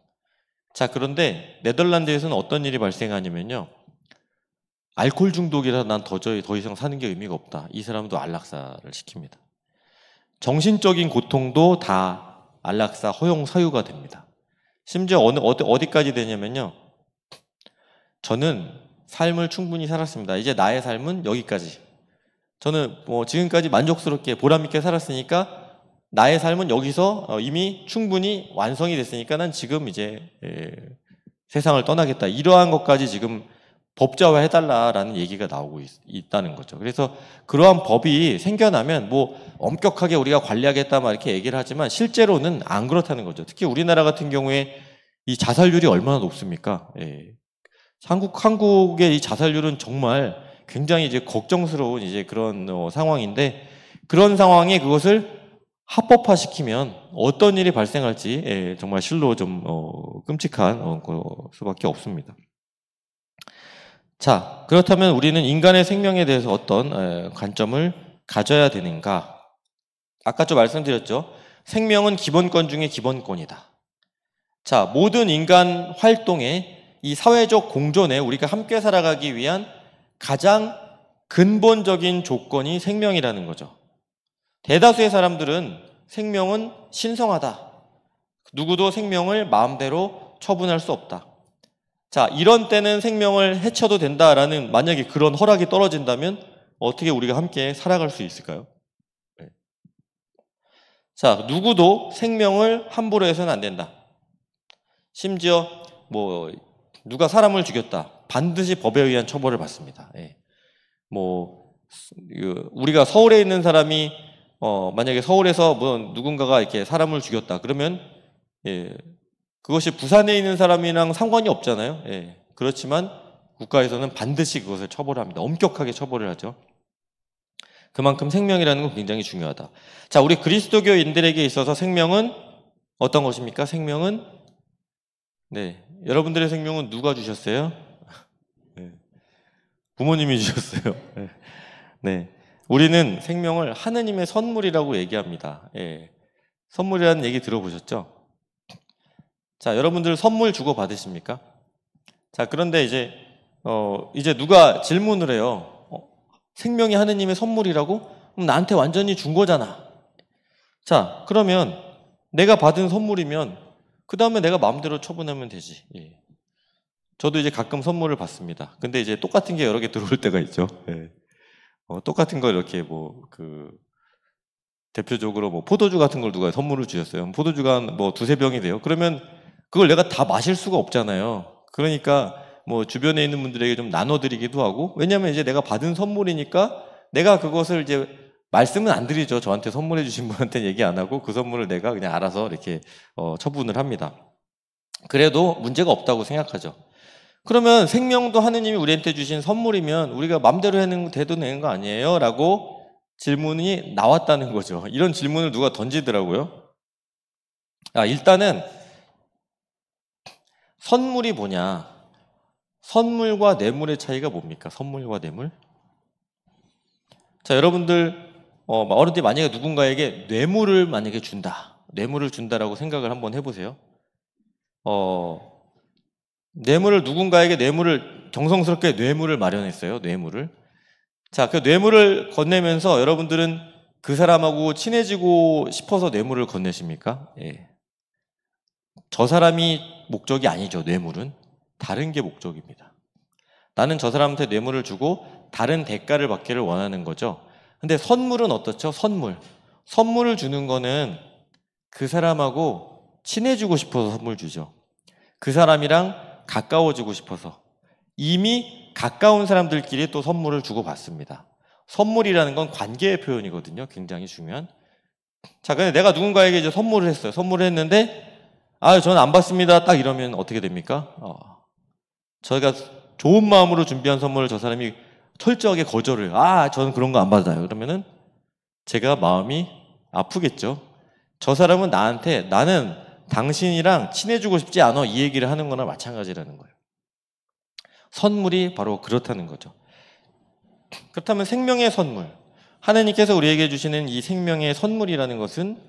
자, 그런데 네덜란드에서는 어떤 일이 발생하냐면요. 알코올 중독이라 난 더 이상 사는 게 의미가 없다. 이 사람도 안락사를 시킵니다. 정신적인 고통도 다 안락사 허용 사유가 됩니다. 심지어 어디까지 되냐면요. 저는 삶을 충분히 살았습니다. 이제 나의 삶은 여기까지. 저는 뭐 지금까지 만족스럽게 보람있게 살았으니까 나의 삶은 여기서 이미 충분히 완성이 됐으니까 난 지금 이제 세상을 떠나겠다. 이러한 것까지 지금 법제화해달라라는 얘기가 나오고 있다는 거죠. 그래서 그러한 법이 생겨나면 뭐 엄격하게 우리가 관리하겠다 막 이렇게 얘기를 하지만 실제로는 안 그렇다는 거죠. 특히 우리나라 같은 경우에 이 자살률이 얼마나 높습니까? 한국의 이 자살률은 정말 굉장히 이제 걱정스러운 이제 그런 상황인데, 그런 상황에 그것을 합법화시키면 어떤 일이 발생할지 정말 실로 좀 끔찍한 수밖에 없습니다. 자, 그렇다면 우리는 인간의 생명에 대해서 어떤 관점을 가져야 되는가? 아까 좀 말씀드렸죠. 생명은 기본권 중에 기본권이다. 자, 모든 인간 활동에 이 사회적 공존에 우리가 함께 살아가기 위한 가장 근본적인 조건이 생명이라는 거죠. 대다수의 사람들은 생명은 신성하다. 누구도 생명을 마음대로 처분할 수 없다. 자, 이런 때는 생명을 해쳐도 된다라는 만약에 그런 허락이 떨어진다면 어떻게 우리가 함께 살아갈 수 있을까요? 자, 누구도 생명을 함부로 해서는 안 된다. 심지어 뭐 누가 사람을 죽였다. 반드시 법에 의한 처벌을 받습니다. 우리가 서울에 있는 사람이 만약에 서울에서 뭐 누군가가 이렇게 사람을 죽였다. 그러면 그것이 부산에 있는 사람이랑 상관이 없잖아요. 그렇지만 국가에서는 반드시 그것을 처벌합니다. 엄격하게 처벌을 하죠. 그만큼 생명이라는 건 굉장히 중요하다. 자, 우리 그리스도교인들에게 있어서 생명은 어떤 것입니까? 생명은 네, 여러분들의 생명은 누가 주셨어요? 네, 부모님이 주셨어요. 네. 네. 우리는 생명을 하느님의 선물이라고 얘기합니다. 예. 선물이라는 얘기 들어보셨죠? 자, 여러분들 선물 주고 받으십니까? 자, 그런데 이제 누가 질문을 해요. 생명이 하느님의 선물이라고? 그럼 나한테 완전히 준 거잖아. 자, 그러면 내가 받은 선물이면 그 다음에 내가 마음대로 처분하면 되지. 예. 저도 이제 가끔 선물을 받습니다. 근데 이제 똑같은 게 여러 개 들어올 때가 있죠. 예. 똑같은 걸 이렇게 대표적으로 포도주 같은 걸 누가 선물을 주셨어요. 포도주가 두세 병이 돼요. 그러면 그걸 내가 다 마실 수가 없잖아요. 그러니까 주변에 있는 분들에게 좀 나눠드리기도 하고, 왜냐면 이제 내가 받은 선물이니까 내가 그것을 이제 말씀은 안 드리죠. 저한테 선물해 주신 분한테는 얘기 안 하고 그 선물을 내가 그냥 알아서 이렇게 처분을 합니다. 그래도 문제가 없다고 생각하죠. 그러면 생명도 하느님이 우리한테 주신 선물이면 우리가 마음대로 해도 되는 거 아니에요? 라고 질문이 나왔다는 거죠. 이런 질문을 누가 던지더라고요. 일단은 선물이 뭐냐? 선물과 뇌물의 차이가 뭡니까? 선물과 뇌물? 자, 여러분들 어른들이 만약에 누군가에게 뇌물을 만약에 뇌물을 준다라고 생각을 한번 해보세요. 누군가에게 정성스럽게 뇌물을 마련했어요. 뇌물을. 자, 그 뇌물을 건네면서 여러분들은 그 사람하고 친해지고 싶어서 뇌물을 건네십니까? 예. 저 사람이 목적이 아니죠. 뇌물은 다른 게 목적입니다. 나는 저 사람한테 뇌물을 주고 다른 대가를 받기를 원하는 거죠. 근데 선물은 어떻죠? 선물을 주는 거는 그 사람하고 친해지고 싶어서 선물 주죠. 그 사람이랑 가까워지고 싶어서. 이미 가까운 사람들끼리 또 선물을 주고받습니다. 선물이라는 건 관계의 표현이거든요. 굉장히 중요한. 자, 근데 내가 누군가에게 이제 선물을 했어요. 선물을 했는데 저는 안 받습니다. 딱 이러면 어떻게 됩니까? 저희가 좋은 마음으로 준비한 선물을 저 사람이 철저하게 거절을. 저는 그런 거 안 받아요. 그러면은 제가 마음이 아프겠죠. 저 사람은 나는 당신이랑 친해지고 싶지 않아, 이 얘기를 하는 거나 마찬가지라는 거예요. 선물이 바로 그렇다는 거죠. 그렇다면 생명의 선물, 하나님께서 우리에게 주시는 이 생명의 선물이라는 것은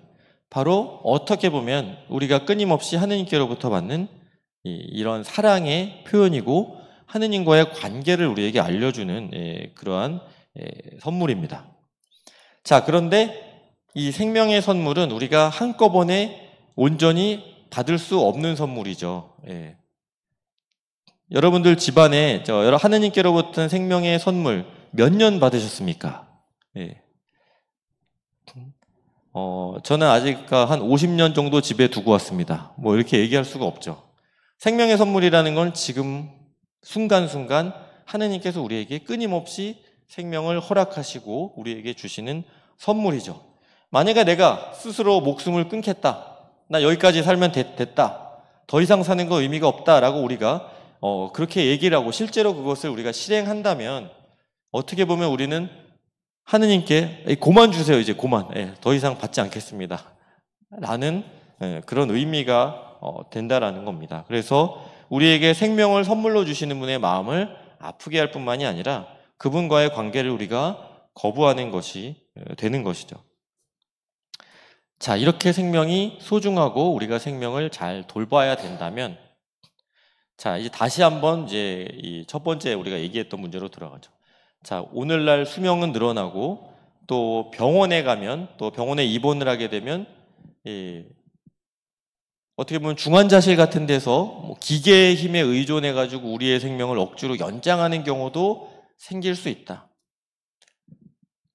바로 어떻게 보면 우리가 끊임없이 하느님께로부터 받는 이런 사랑의 표현이고 하느님과의 관계를 우리에게 알려주는 그러한 선물입니다. 자, 그런데 이 생명의 선물은 우리가 한꺼번에 온전히 받을 수 없는 선물이죠. 여러분들 집안에 하느님께로부터 생명의 선물 몇 년 받으셨습니까? 저는 아직 한 50년 정도 집에 두고 왔습니다. 이렇게 얘기할 수가 없죠. 생명의 선물이라는 건 지금 순간순간 하느님께서 우리에게 끊임없이 생명을 허락하시고 우리에게 주시는 선물이죠. 만약에 내가 스스로 목숨을 끊겠다, 나 여기까지 살면 됐다, 더 이상 사는 거 의미가 없다라고 우리가 그렇게 얘기를 하고 실제로 그것을 우리가 실행한다면 어떻게 보면 우리는 하느님께 고만 주세요, 이제 고만, 더 이상 받지 않겠습니다 라는 그런 의미가 된다라는 겁니다. 그래서 우리에게 생명을 선물로 주시는 분의 마음을 아프게 할 뿐만이 아니라 그분과의 관계를 우리가 거부하는 것이 되는 것이죠. 자, 이렇게 생명이 소중하고 우리가 생명을 잘 돌봐야 된다면, 자, 이제 다시 한번 이 첫 번째 우리가 얘기했던 문제로 돌아가죠. 자, 오늘날 수명은 늘어나고 또 병원에 가면, 또 병원에 입원을 하게 되면 어떻게 보면 중환자실 같은 데서 기계의 힘에 의존해 가지고 우리의 생명을 억지로 연장하는 경우도 생길 수 있다.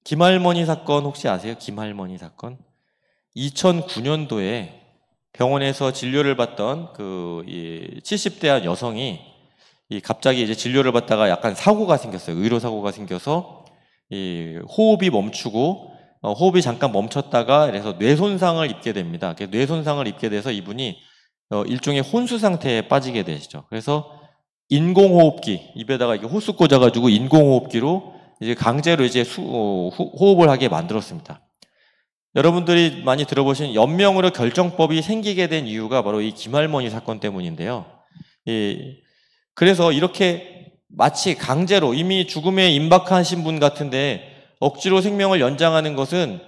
김할머니 사건 혹시 아세요? 김할머니 사건? 2009년도에 병원에서 진료를 받던 70대 한 여성이 갑자기 이제 진료를 받다가 약간 사고가 생겼어요. 의료 사고가 생겨서 호흡이 멈추고 호흡이 잠깐 멈췄다가 그래서 뇌손상을 입게 됩니다. 뇌손상을 입게 돼서 이분이 일종의 혼수 상태에 빠지게 되시죠. 그래서 인공호흡기, 입에다가 이게 호스 꽂아가지고 인공호흡기로 이제 강제로 이제 호흡을 하게 만들었습니다. 여러분들이 많이 들어보신 연명의료 결정법이 생기게 된 이유가 바로 이 김할머니 사건 때문인데요. 그래서 이렇게 마치 강제로 이미 죽음에 임박하신 분 같은데 억지로 생명을 연장하는 것은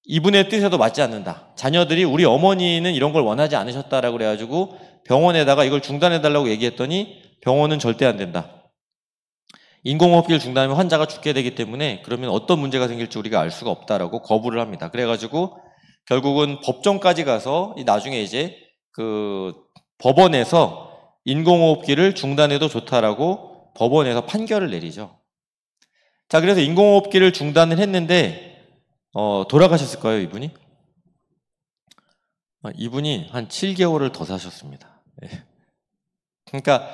이분의 뜻에도 맞지 않는다. 자녀들이 우리 어머니는 이런 걸 원하지 않으셨다라고 그래가지고 병원에다가 이걸 중단해달라고 얘기했더니 병원은 절대 안 된다. 인공호흡기를 중단하면 환자가 죽게 되기 때문에 그러면 어떤 문제가 생길지 우리가 알 수가 없다라고 거부를 합니다. 그래가지고 결국은 법정까지 가서 나중에 이제 그 법원에서 인공호흡기를 중단해도 좋다라고 법원에서 판결을 내리죠. 자, 그래서 인공호흡기를 중단을 했는데 돌아가셨을 거예요, 이분이? 이분이 한 7개월을 더 사셨습니다. 그러니까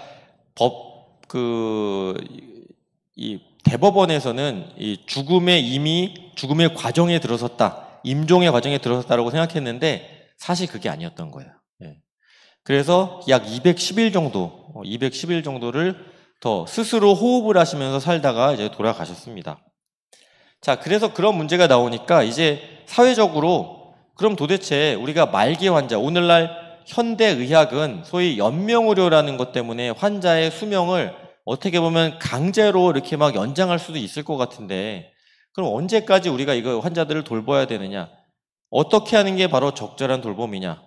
이 대법원에서는 이 죽음의 과정에 들어섰다, 임종의 과정에 들어섰다라고 생각했는데 사실 그게 아니었던 거예요. 그래서 약 210일 정도를 더 스스로 호흡을 하시면서 살다가 이제 돌아가셨습니다. 자, 그래서 그런 문제가 나오니까 이제 사회적으로 그럼 도대체 우리가 말기 환자, 오늘날 현대의학은 소위 연명의료라는 것 때문에 환자의 수명을 어떻게 보면 강제로 이렇게 막 연장할 수도 있을 것 같은데 그럼 언제까지 우리가 이거 환자들을 돌봐야 되느냐? 어떻게 하는 게 바로 적절한 돌봄이냐?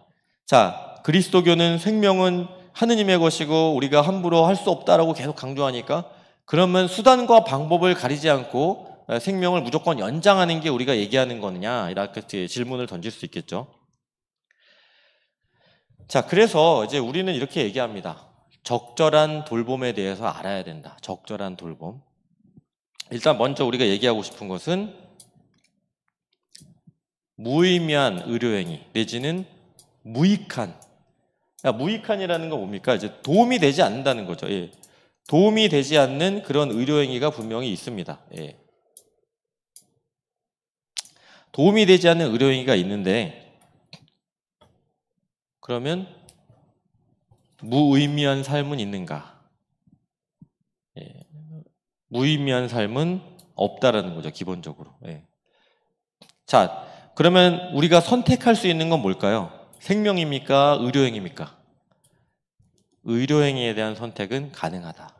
자, 그리스도교는 생명은 하느님의 것이고 우리가 함부로 할 수 없다라고 계속 강조하니까 그러면 수단과 방법을 가리지 않고 생명을 무조건 연장하는 게 우리가 얘기하는 거느냐? 이렇게 질문을 던질 수 있겠죠. 자, 그래서 이제 우리는 이렇게 얘기합니다. 적절한 돌봄에 대해서 알아야 된다. 적절한 돌봄. 일단 먼저 우리가 얘기하고 싶은 것은 무의미한 의료행위 내지는 무익한. 무익한이라는 건 뭡니까? 이제 도움이 되지 않는다는 거죠. 도움이 되지 않는 그런 의료행위가 분명히 있습니다. 도움이 되지 않는 의료행위가 있는데 그러면 무의미한 삶은 있는가? 무의미한 삶은 없다라는 거죠, 기본적으로. 자, 그러면 우리가 선택할 수 있는 건 뭘까요? 생명입니까? 의료행위입니까? 의료행위에 대한 선택은 가능하다.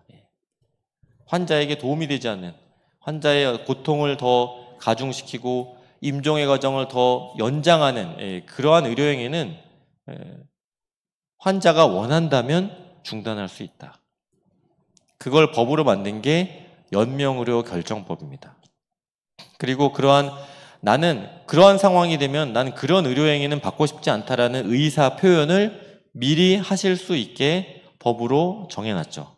환자에게 도움이 되지 않는, 환자의 고통을 더 가중시키고 임종의 과정을 더 연장하는 그러한 의료행위는 환자가 원한다면 중단할 수 있다. 그걸 법으로 만든 게 연명의료 결정법입니다. 그리고 나는 그러한 상황이 되면 난 그런 의료행위는 받고 싶지 않다라는 의사 표현을 미리 하실 수 있게 법으로 정해놨죠.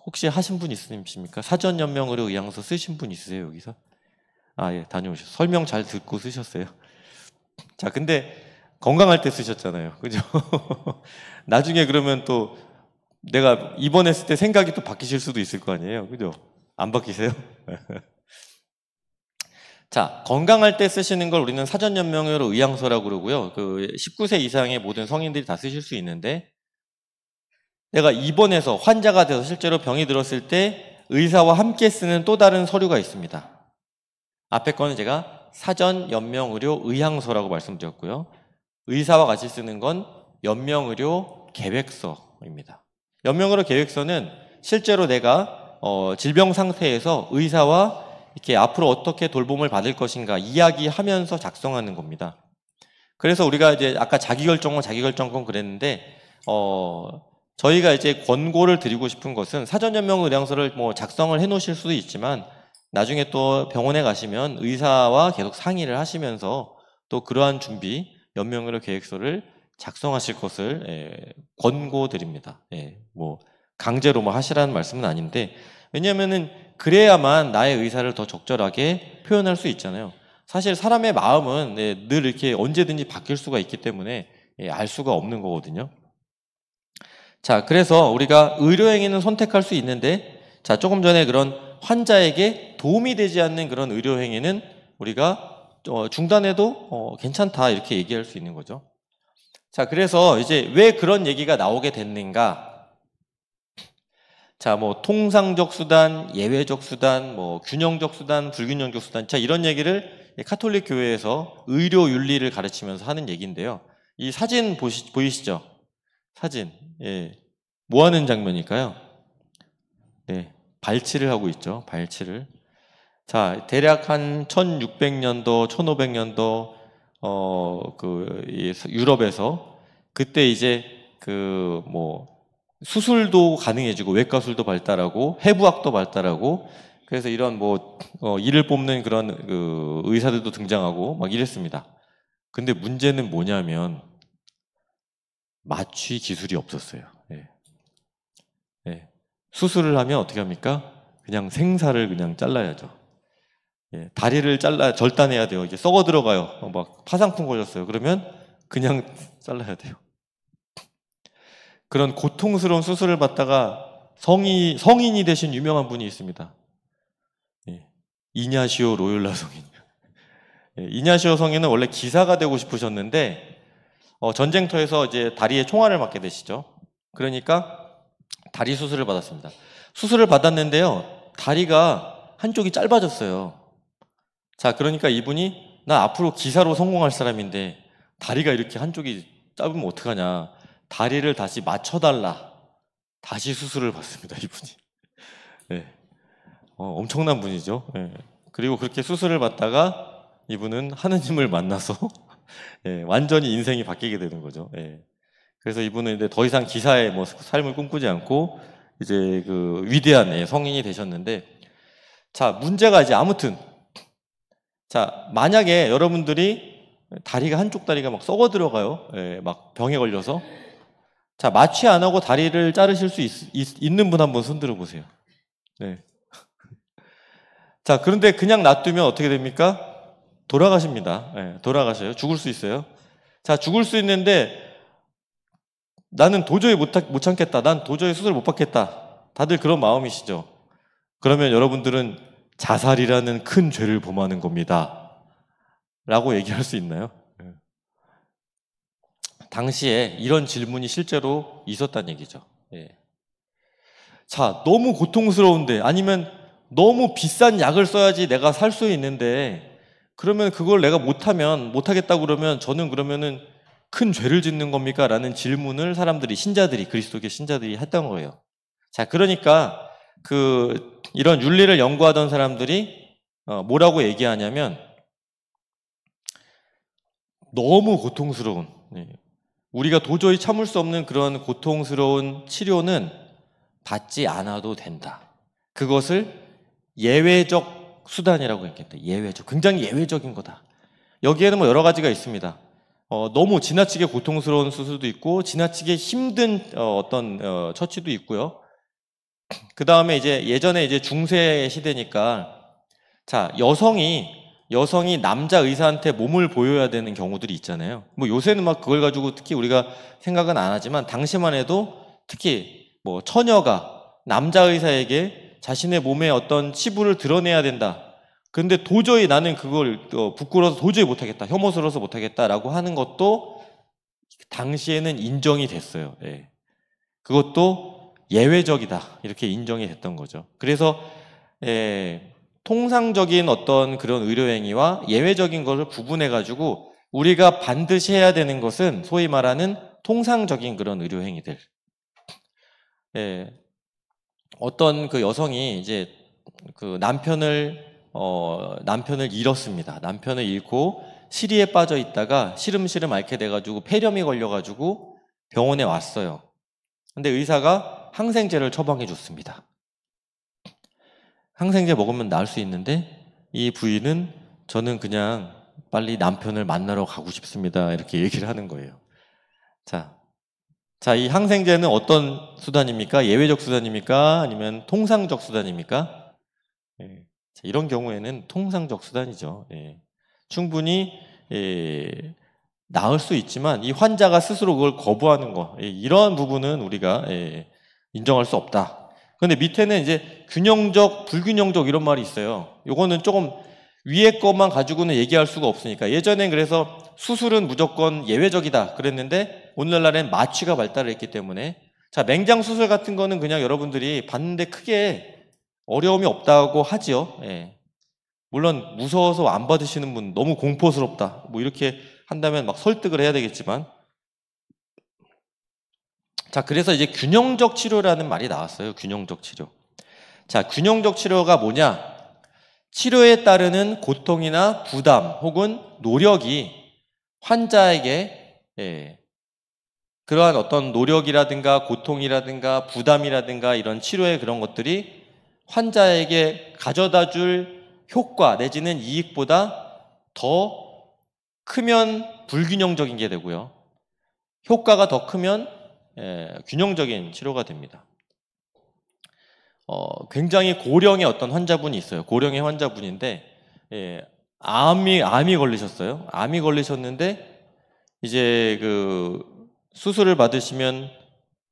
혹시 하신 분 있으십니까? 사전연명의료 의향서 쓰신 분 있으세요, 여기서? 다녀오셨어요. 설명 잘 듣고 쓰셨어요. 자, 근데 건강할 때 쓰셨잖아요. 그죠? 나중에 그러면 또 내가 입원했을 때 생각이 또 바뀌실 수도 있을 거 아니에요. 그죠? 안 바뀌세요? 자, 건강할 때 쓰시는 걸 우리는 사전연명의료 의향서라고 그러고요. 19세 이상의 모든 성인들이 다 쓰실 수 있는데 내가 입원해서 환자가 돼서 실제로 병이 들었을 때 의사와 함께 쓰는 또 다른 서류가 있습니다. 앞에 거는 제가 사전연명의료 의향서라고 말씀드렸고요. 의사와 같이 쓰는 건 연명의료 계획서입니다. 연명의료 계획서는 실제로 내가 질병 상태에서 의사와 이렇게 앞으로 어떻게 돌봄을 받을 것인가 이야기하면서 작성하는 겁니다. 그래서 우리가 이제 아까 자기결정권 그랬는데 저희가 이제 권고를 드리고 싶은 것은 사전연명 의향서를 작성을 해 놓으실 수도 있지만 나중에 또 병원에 가시면 의사와 계속 상의를 하시면서 또 그러한 준비 연명의료 계획서를 작성하실 것을 권고드립니다. 강제로 하시라는 말씀은 아닌데 왜냐하면은 그래야만 나의 의사를 더 적절하게 표현할 수 있잖아요. 사실 사람의 마음은 늘 이렇게 언제든지 바뀔 수가 있기 때문에 알 수가 없는 거거든요. 자, 그래서 우리가 의료행위는 선택할 수 있는데 자, 조금 전에 그런 환자에게 도움이 되지 않는 그런 의료행위는 우리가 중단해도 괜찮다 이렇게 얘기할 수 있는 거죠. 자, 그래서 이제 왜 그런 얘기가 나오게 됐는가? 자, 뭐 통상적 수단, 예외적 수단, 뭐 균형적 수단, 불균형적 수단. 자, 이런 얘기를 카톨릭 교회에서 의료 윤리를 가르치면서 하는 얘기인데요. 이 사진 보이시죠? 사진. 예. 뭐 하는 장면일까요? 네. 발치를 하고 있죠. 발치를. 자, 대략 한 1600년도, 1500년도 유럽에서 그때 이제 수술도 가능해지고 외과술도 발달하고 해부학도 발달하고 그래서 이런 이를 뽑는 그런 의사들도 등장하고 막 이랬습니다. 근데 문제는 뭐냐면 마취 기술이 없었어요. 예. 예. 수술을 하면 어떻게 합니까? 그냥 생사를 그냥 잘라야죠. 예. 다리를 절단해야 돼요. 이게 썩어 들어가요. 막 파상풍 걸렸어요. 그러면 그냥 잘라야 돼요. 그런 고통스러운 수술을 받다가 성인이 되신 유명한 분이 있습니다. 예. 이냐시오 로욜라 성인. 예. 이냐시오 성인은 원래 기사가 되고 싶으셨는데 전쟁터에서 이제 다리에 총알을 맞게 되시죠. 그러니까 다리 수술을 받았습니다. 수술을 받았는데요. 다리가 한쪽이 짧아졌어요. 자, 그러니까 이분이 나 앞으로 기사로 성공할 사람인데 다리가 이렇게 한쪽이 짧으면 어떡하냐. 다리를 다시 맞춰달라. 다시 수술을 받습니다, 이분이. 네. 엄청난 분이죠. 네. 그리고 그렇게 수술을 받다가 이분은 하느님을 만나서 예, 완전히 인생이 바뀌게 되는 거죠. 예. 그래서 이분은 이제 더 이상 기사의 삶을 꿈꾸지 않고 이제 위대한 성인이 되셨는데, 자, 문제가 이제 아무튼, 자, 만약에 여러분들이 다리가 한쪽 다리가 막 썩어 들어가요. 예, 막 병에 걸려서. 자, 마취 안 하고 다리를 자르실 수 있는 분 한번 손 들어 보세요. 네. 자, 그런데 그냥 놔두면 어떻게 됩니까? 돌아가십니다. 네, 돌아가셔요. 죽을 수 있어요. 자, 죽을 수 있는데 나는 도저히 못 참겠다. 난 도저히 수술 못 받겠다. 다들 그런 마음이시죠. 그러면 여러분들은 자살이라는 큰 죄를 범하는 겁니다. 라고 얘기할 수 있나요? 네. 당시에 이런 질문이 실제로 있었다는 얘기죠. 네. 자, 너무 고통스러운데 아니면 너무 비싼 약을 써야지 내가 살 수 있는데 그러면 그걸 내가 못하겠다고 그러면 저는 그러면은 큰 죄를 짓는 겁니까? 라는 질문을 그리스도교 신자들이 했던 거예요. 자, 그러니까 이런 윤리를 연구하던 사람들이 뭐라고 얘기하냐면 너무 고통스러운, 우리가 도저히 참을 수 없는 그런 고통스러운 치료는 받지 않아도 된다. 그것을 예외적 수단이라고 했겠다. 굉장히 예외적인 거다. 여기에는 여러 가지가 있습니다. 너무 지나치게 고통스러운 수술도 있고 지나치게 힘든 처치도 있고요. 그 다음에 예전에 이제 중세 시대니까 자, 여성이 남자 의사한테 몸을 보여야 되는 경우들이 있잖아요. 요새는 막 그걸 가지고 특히 우리가 생각은 안 하지만 당시만 해도 특히 처녀가 남자 의사에게 자신의 몸에 어떤 치부를 드러내야 된다. 그런데 도저히 나는 그걸 부끄러워서 도저히 못하겠다. 혐오스러워서 못하겠다라고 하는 것도 당시에는 인정이 됐어요. 예. 그것도 예외적이다. 이렇게 인정이 됐던 거죠. 그래서 통상적인 어떤 그런 의료행위와 예외적인 것을 구분해가지고 우리가 반드시 해야 되는 것은 소위 말하는 통상적인 그런 의료행위들. 예. 어떤 여성이 이제 남편을 잃었습니다. 남편을 잃고 시리에 빠져 있다가 시름시름 앓게 돼가지고 폐렴이 걸려가지고 병원에 왔어요. 근데 의사가 항생제를 처방해 줬습니다. 항생제 먹으면 나을 수 있는데 이 부인은 저는 그냥 빨리 남편을 만나러 가고 싶습니다. 이렇게 얘기를 하는 거예요. 자, 이 항생제는 어떤 수단입니까? 예외적 수단입니까? 아니면 통상적 수단입니까? 예. 자, 이런 경우에는 통상적 수단이죠. 예. 충분히 나을 수 있지만 이 환자가 스스로 그걸 거부하는 거, 이러한 부분은 우리가 인정할 수 없다. 그런데 밑에는 이제 균형적, 불균형적 이런 말이 있어요. 요거는 조금 위에 것만 가지고는 얘기할 수가 없으니까. 예전엔 그래서 수술은 무조건 예외적이다 그랬는데 오늘날엔 마취가 발달을 했기 때문에 자, 맹장 수술 같은 거는 그냥 여러분들이 봤는데 크게 어려움이 없다고 하지요. 예. 물론 무서워서 안 받으시는 분, 너무 공포스럽다, 뭐 이렇게 한다면 막 설득을 해야 되겠지만, 자, 그래서 이제 균형적 치료라는 말이 나왔어요. 균형적 치료. 자, 균형적 치료가 뭐냐? 치료에 따르는 고통이나 부담 혹은 노력이 환자에게, 그러한 어떤 노력이라든가 고통이라든가 부담이라든가 이런 치료의 그런 것들이 환자에게 가져다 줄 효과 내지는 이익보다 더 크면 불균형적인 게 되고요. 효과가 더 크면 균형적인 치료가 됩니다. 굉장히 고령의 어떤 환자분이 있어요. 고령의 환자분인데, 암이 걸리셨어요. 암이 걸리셨는데, 이제 그 수술을 받으시면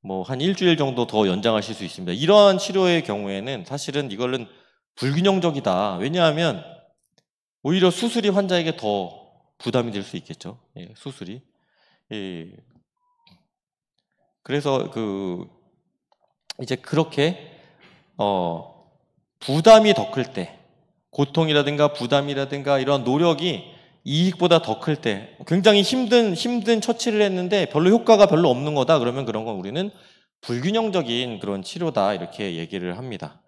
뭐 한 일주일 정도 더 연장하실 수 있습니다. 이러한 치료의 경우에는 사실은 이거는 불균형적이다. 왜냐하면 오히려 수술이 환자에게 더 부담이 될 수 있겠죠. 수술이. 그래서 이제 그렇게 부담이 더 클 때, 고통이라든가 부담이라든가 이런 노력이 이익보다 더 클 때, 굉장히 힘든 처치를 했는데 별로 효과가 별로 없는 거다. 그러면 그런 건 우리는 불균형적인 그런 치료다, 이렇게 얘기를 합니다.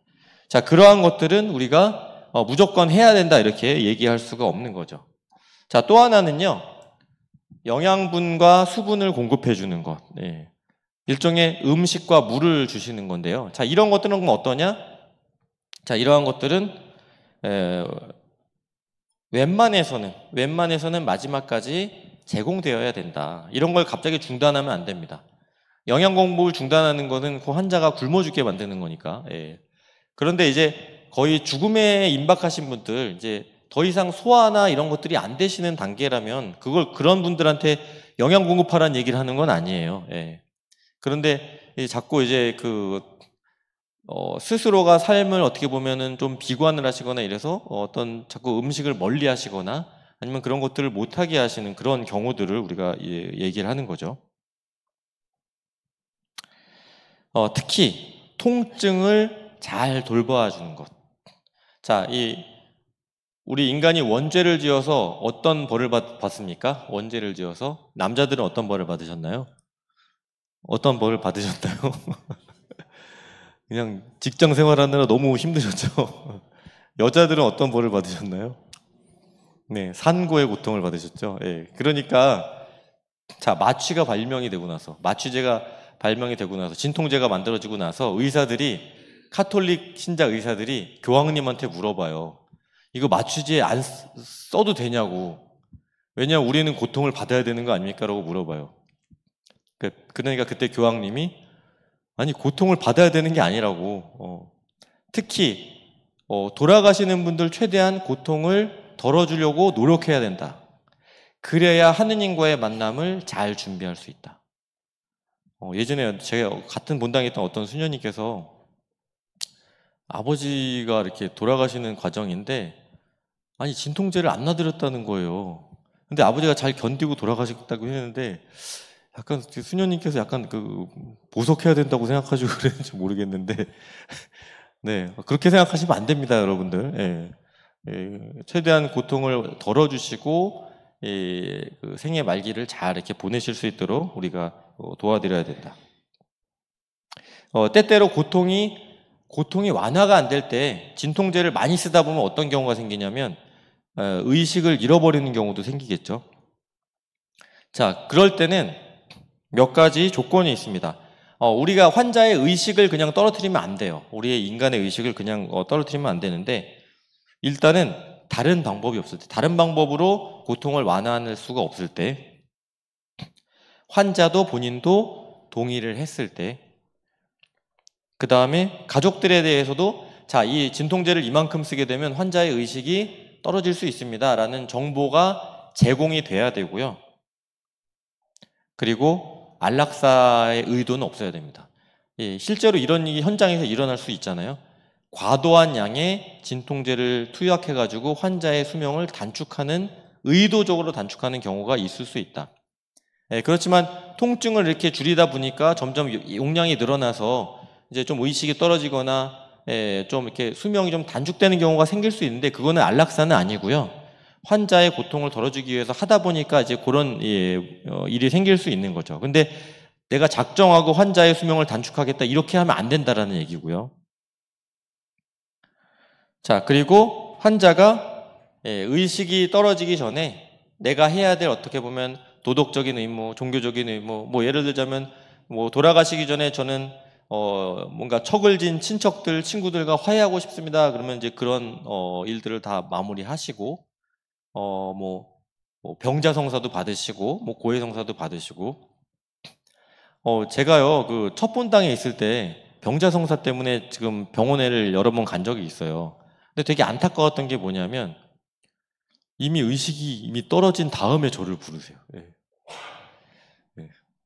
자, 그러한 것들은 우리가 무조건 해야 된다, 이렇게 얘기할 수가 없는 거죠. 자, 또 하나는요, 영양분과 수분을 공급해 주는 것. 일종의 음식과 물을 주시는 건데요. 자, 이런 것들은 어떠냐? 자, 이러한 것들은 웬만해서는 마지막까지 제공되어야 된다. 이런 걸 갑자기 중단하면 안 됩니다. 영양 공급을 중단하는 것은 그 환자가 굶어 죽게 만드는 거니까. 그런데 이제 거의 죽음에 임박하신 분들, 이제 더 이상 소화나 이런 것들이 안 되시는 단계라면 그런 분들한테 영양 공급하라는 얘기를 하는 건 아니에요. 그런데 자꾸 이제 스스로가 삶을 어떻게 보면은 좀 비관을 하시거나 이래서 어떤 자꾸 음식을 멀리 하시거나 아니면 그런 것들을 못하게 하시는 그런 경우들을 우리가 얘기를 하는 거죠. 특히 통증을 잘 돌봐 주는 것. 자, 우리 인간이 원죄를 지어서 어떤 벌을 받습니까? 원죄를 지어서 남자들은 어떤 벌을 받으셨나요? 어떤 벌을 받으셨나요? 그냥 직장 생활하느라 너무 힘드셨죠? 여자들은 어떤 벌을 받으셨나요? 네, 산고의 고통을 받으셨죠? 그러니까, 자, 마취가 발명이 되고 나서, 마취제가 발명이 되고 나서, 진통제가 만들어지고 나서 카톨릭 신자 의사들이 교황님한테 물어봐요. 이거 마취제 안 써도 되냐고. 왜냐면 우리는 고통을 받아야 되는 거 아닙니까? 라고 물어봐요. 그러니까 그때 교황님이, 아니, 고통을 받아야 되는 게 아니라고. 특히 돌아가시는 분들 최대한 고통을 덜어주려고 노력해야 된다. 그래야 하느님과의 만남을 잘 준비할 수 있다. 예전에 제가 같은 본당에 있던 어떤 수녀님께서 아버지가 이렇게 돌아가시는 과정인데, 아니, 진통제를 안 놔드렸다는 거예요. 근데 아버지가 잘 견디고 돌아가셨다고 했는데, 약간 수녀님께서 약간 보석해야 된다고 생각하시고 그랬는지 모르겠는데, 네, 그렇게 생각하시면 안 됩니다, 여러분들. 최대한 고통을 덜어주시고 생애 말기를 잘 이렇게 보내실 수 있도록 우리가 도와드려야 된다. 때때로 고통이 완화가 안 될 때 진통제를 많이 쓰다 보면 어떤 경우가 생기냐면 의식을 잃어버리는 경우도 생기겠죠. 자, 그럴 때는 몇 가지 조건이 있습니다. 우리가 환자의 의식을 그냥 떨어뜨리면 안 돼요. 우리의 인간의 의식을 그냥 떨어뜨리면 안 되는데, 일단은 다른 방법이 없을 때, 다른 방법으로 고통을 완화할 수가 없을 때, 환자도 본인도 동의를 했을 때, 그 다음에 가족들에 대해서도, 자, 이 진통제를 이만큼 쓰게 되면 환자의 의식이 떨어질 수 있습니다 라는 정보가 제공이 돼야 되고요. 그리고 안락사의 의도는 없어야 됩니다. 실제로 이런 일이 현장에서 일어날 수 있잖아요. 과도한 양의 진통제를 투약해가지고 환자의 수명을 의도적으로 단축하는 경우가 있을 수 있다. 그렇지만 통증을 이렇게 줄이다 보니까 점점 용량이 늘어나서 이제 좀 의식이 떨어지거나 좀 이렇게 수명이 좀 단축되는 경우가 생길 수 있는데 그거는 안락사는 아니고요. 환자의 고통을 덜어주기 위해서 하다 보니까 이제 그런 일이 생길 수 있는 거죠. 근데 내가 작정하고 환자의 수명을 단축하겠다 이렇게 하면 안 된다라는 얘기고요. 자, 그리고 환자가 의식이 떨어지기 전에 내가 해야 될 어떻게 보면 도덕적인 의무, 종교적인 의무, 뭐 예를 들자면 뭐 돌아가시기 전에 저는 뭔가 척을 진 친척들, 친구들과 화해하고 싶습니다. 그러면 이제 그런 일들을 다 마무리하시고 뭐 병자성사도 받으시고 뭐 고해성사도 받으시고 제가요 그 첩본당에 있을 때 병자성사 때문에 지금 병원에를 여러 번 간 적이 있어요. 근데 되게 안타까웠던 게 뭐냐면 이미 의식이 이미 떨어진 다음에 저를 부르세요.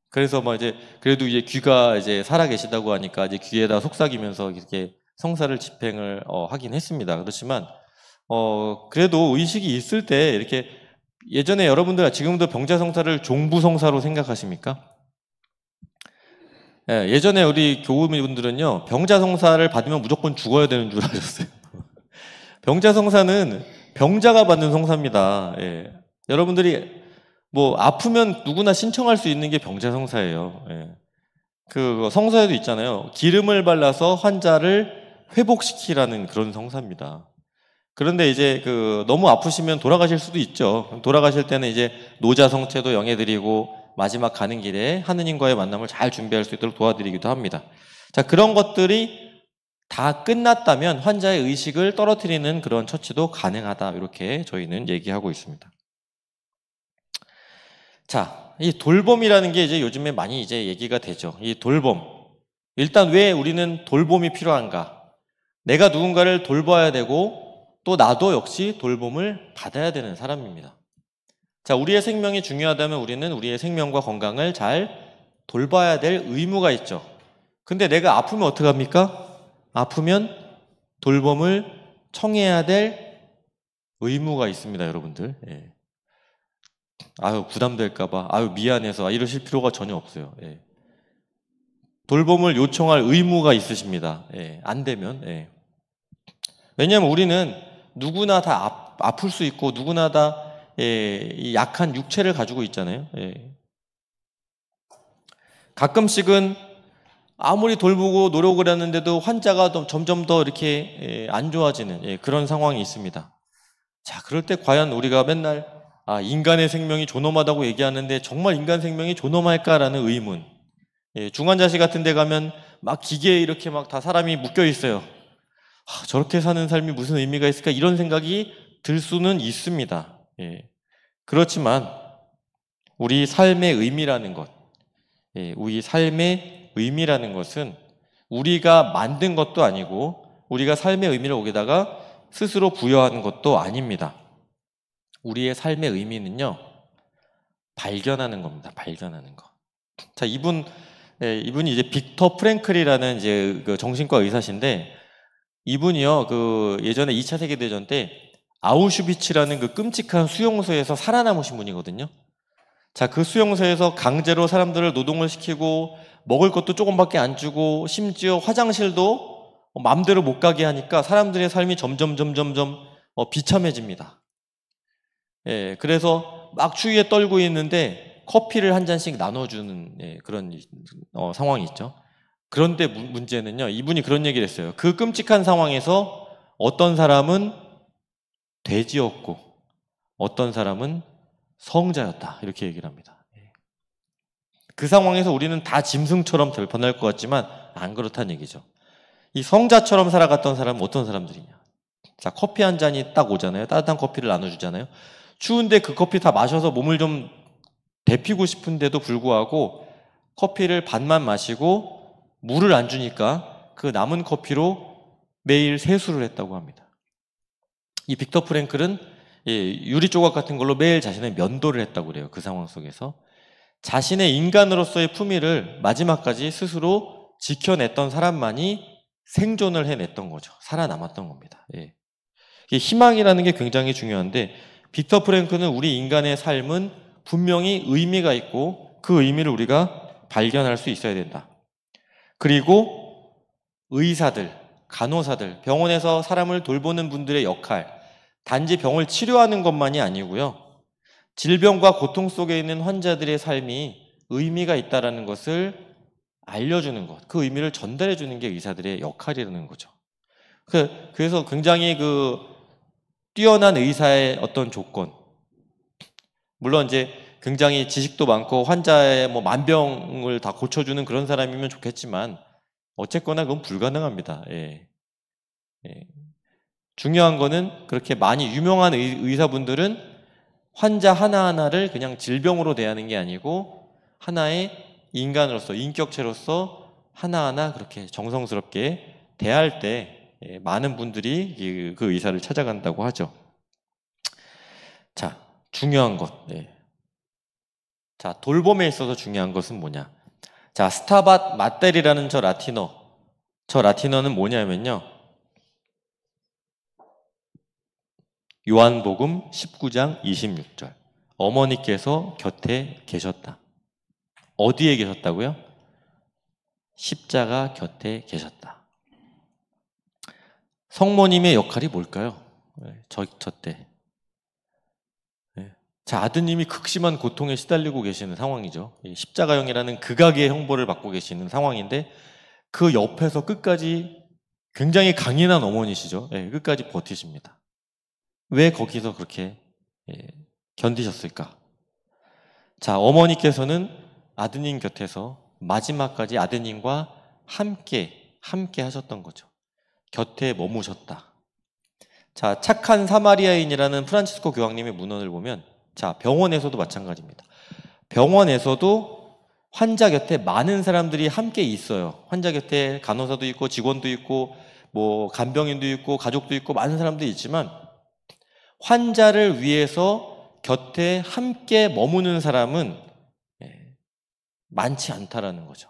그래서 막 이제 그래도 이제 귀가 이제 살아 계시다고 하니까 이제 귀에다 속삭이면서 이렇게 성사를 집행을 하긴 했습니다. 그렇지만 그래도 의식이 있을 때 이렇게 예전에 여러분들 지금도 병자성사를 종부성사로 생각하십니까? 예전에 우리 교우분들은요 병자성사를 받으면 무조건 죽어야 되는 줄 아셨어요. 병자성사는 병자가 받는 성사입니다. 여러분들이 뭐 아프면 누구나 신청할 수 있는 게 병자성사예요. 그 성사에도 있잖아요. 기름을 발라서 환자를 회복시키라는 그런 성사입니다. 그런데 이제 그 너무 아프시면 돌아가실 수도 있죠. 돌아가실 때는 이제 노자성체도 영해드리고 마지막 가는 길에 하느님과의 만남을 잘 준비할 수 있도록 도와드리기도 합니다. 자, 그런 것들이 다 끝났다면 환자의 의식을 떨어뜨리는 그런 처치도 가능하다. 이렇게 저희는 얘기하고 있습니다. 자, 이 돌봄이라는 게 이제 요즘에 많이 이제 얘기가 되죠. 이 돌봄. 일단 왜 우리는 돌봄이 필요한가? 내가 누군가를 돌봐야 되고 또 나도 역시 돌봄을 받아야 되는 사람입니다. 자, 우리의 생명이 중요하다면 우리는 우리의 생명과 건강을 잘 돌봐야 될 의무가 있죠. 근데 내가 아프면 어떡합니까? 아프면 돌봄을 청해야 될 의무가 있습니다, 여러분들. 아유, 부담될까봐, 아유, 미안해서 이러실 필요가 전혀 없어요. 돌봄을 요청할 의무가 있으십니다. 안 되면. 왜냐하면 우리는 누구나 다 아플 수 있고 누구나 다 이 약한 육체를 가지고 있잖아요. 가끔씩은 아무리 돌보고 노력을 했는데도 환자가 점점 더 이렇게 안 좋아지는 그런 상황이 있습니다. 자, 그럴 때 과연 우리가 맨날 인간의 생명이 존엄하다고 얘기하는데 정말 인간 생명이 존엄할까라는 의문. 중환자실 같은 데 가면 막 기계에 이렇게 막 다 사람이 묶여 있어요. 저렇게 사는 삶이 무슨 의미가 있을까 이런 생각이 들 수는 있습니다. 그렇지만 우리 삶의 의미라는 것, 우리 삶의 의미라는 것은 우리가 만든 것도 아니고 우리가 삶의 의미를 거기다가 스스로 부여하는 것도 아닙니다. 우리의 삶의 의미는요, 발견하는 겁니다. 발견하는 거. 자, 이분이 이제 빅터 프랭클이라는 이제 그 정신과 의사신데, 이분이요, 그 예전에 2차 세계대전 때 아우슈비츠라는 그 끔찍한 수용소에서 살아남으신 분이거든요. 자, 그 수용소에서 강제로 사람들을 노동을 시키고 먹을 것도 조금밖에 안 주고 심지어 화장실도 마음대로 못 가게 하니까 사람들의 삶이 점점 비참해집니다. 그래서 막 추위에 떨고 있는데 커피를 한 잔씩 나눠주는 그런 상황이 있죠. 그런데 문제는요, 이분이 그런 얘기를 했어요. 그 끔찍한 상황에서 어떤 사람은 돼지였고 어떤 사람은 성자였다, 이렇게 얘기를 합니다. 그 상황에서 우리는 다 짐승처럼 변할 것 같지만 안 그렇다는 얘기죠. 이 성자처럼 살아갔던 사람은 어떤 사람들이냐. 자, 커피 한 잔이 딱 오잖아요. 따뜻한 커피를 나눠주잖아요. 추운데 그 커피 다 마셔서 몸을 좀 데피고 싶은데도 불구하고 커피를 반만 마시고 물을 안 주니까 그 남은 커피로 매일 세수를 했다고 합니다. 이 빅터 프랭클은 유리 조각 같은 걸로 매일 자신의 면도를 했다고 그래요. 그 상황 속에서 자신의 인간으로서의 품위를 마지막까지 스스로 지켜냈던 사람만이 생존을 해냈던 거죠. 살아남았던 겁니다. 희망이라는 게 굉장히 중요한데 빅터 프랭클은 우리 인간의 삶은 분명히 의미가 있고 그 의미를 우리가 발견할 수 있어야 된다. 그리고 의사들, 간호사들, 병원에서 사람을 돌보는 분들의 역할, 단지 병을 치료하는 것만이 아니고요. 질병과 고통 속에 있는 환자들의 삶이 의미가 있다는 것을 알려주는 것, 그 의미를 전달해 주는 게 의사들의 역할이라는 거죠. 그래서 굉장히 뛰어난 의사의 어떤 조건, 물론 이제 굉장히 지식도 많고 환자의 만병을 다 고쳐주는 그런 사람이면 좋겠지만 어쨌거나 그건 불가능합니다. 예. 예. 중요한 거는 그렇게 많이 유명한 의사분들은 환자 하나하나를 그냥 질병으로 대하는 게 아니고 하나의 인간으로서, 인격체로서 하나하나 그렇게 정성스럽게 대할 때 많은 분들이 그 의사를 찾아간다고 하죠. 자, 중요한 것. 자, 돌봄에 있어서 중요한 것은 뭐냐? 자, 스타밧 마텔이라는 저 라틴어는 뭐냐면요. 요한복음 19장 26절. 어머니께서 곁에 계셨다. 어디에 계셨다고요? 십자가 곁에 계셨다. 성모님의 역할이 뭘까요? 저 때. 자, 아드님이 극심한 고통에 시달리고 계시는 상황이죠. 십자가형이라는 극악의 형벌을 받고 계시는 상황인데 그 옆에서 끝까지 굉장히 강인한 어머니시죠. 끝까지 버티십니다. 왜 거기서 그렇게 견디셨을까? 자, 어머니께서는 아드님 곁에서 마지막까지 아드님과 함께 하셨던 거죠. 곁에 머무셨다. 자, 착한 사마리아인이라는 프란치스코 교황님의 문헌을 보면, 자, 병원에서도 마찬가지입니다. 병원에서도 환자 곁에 많은 사람들이 함께 있어요. 환자 곁에 간호사도 있고 직원도 있고 간병인도 있고 가족도 있고 많은 사람들이 있지만 환자를 위해서 곁에 함께 머무는 사람은 많지 않다라는 거죠.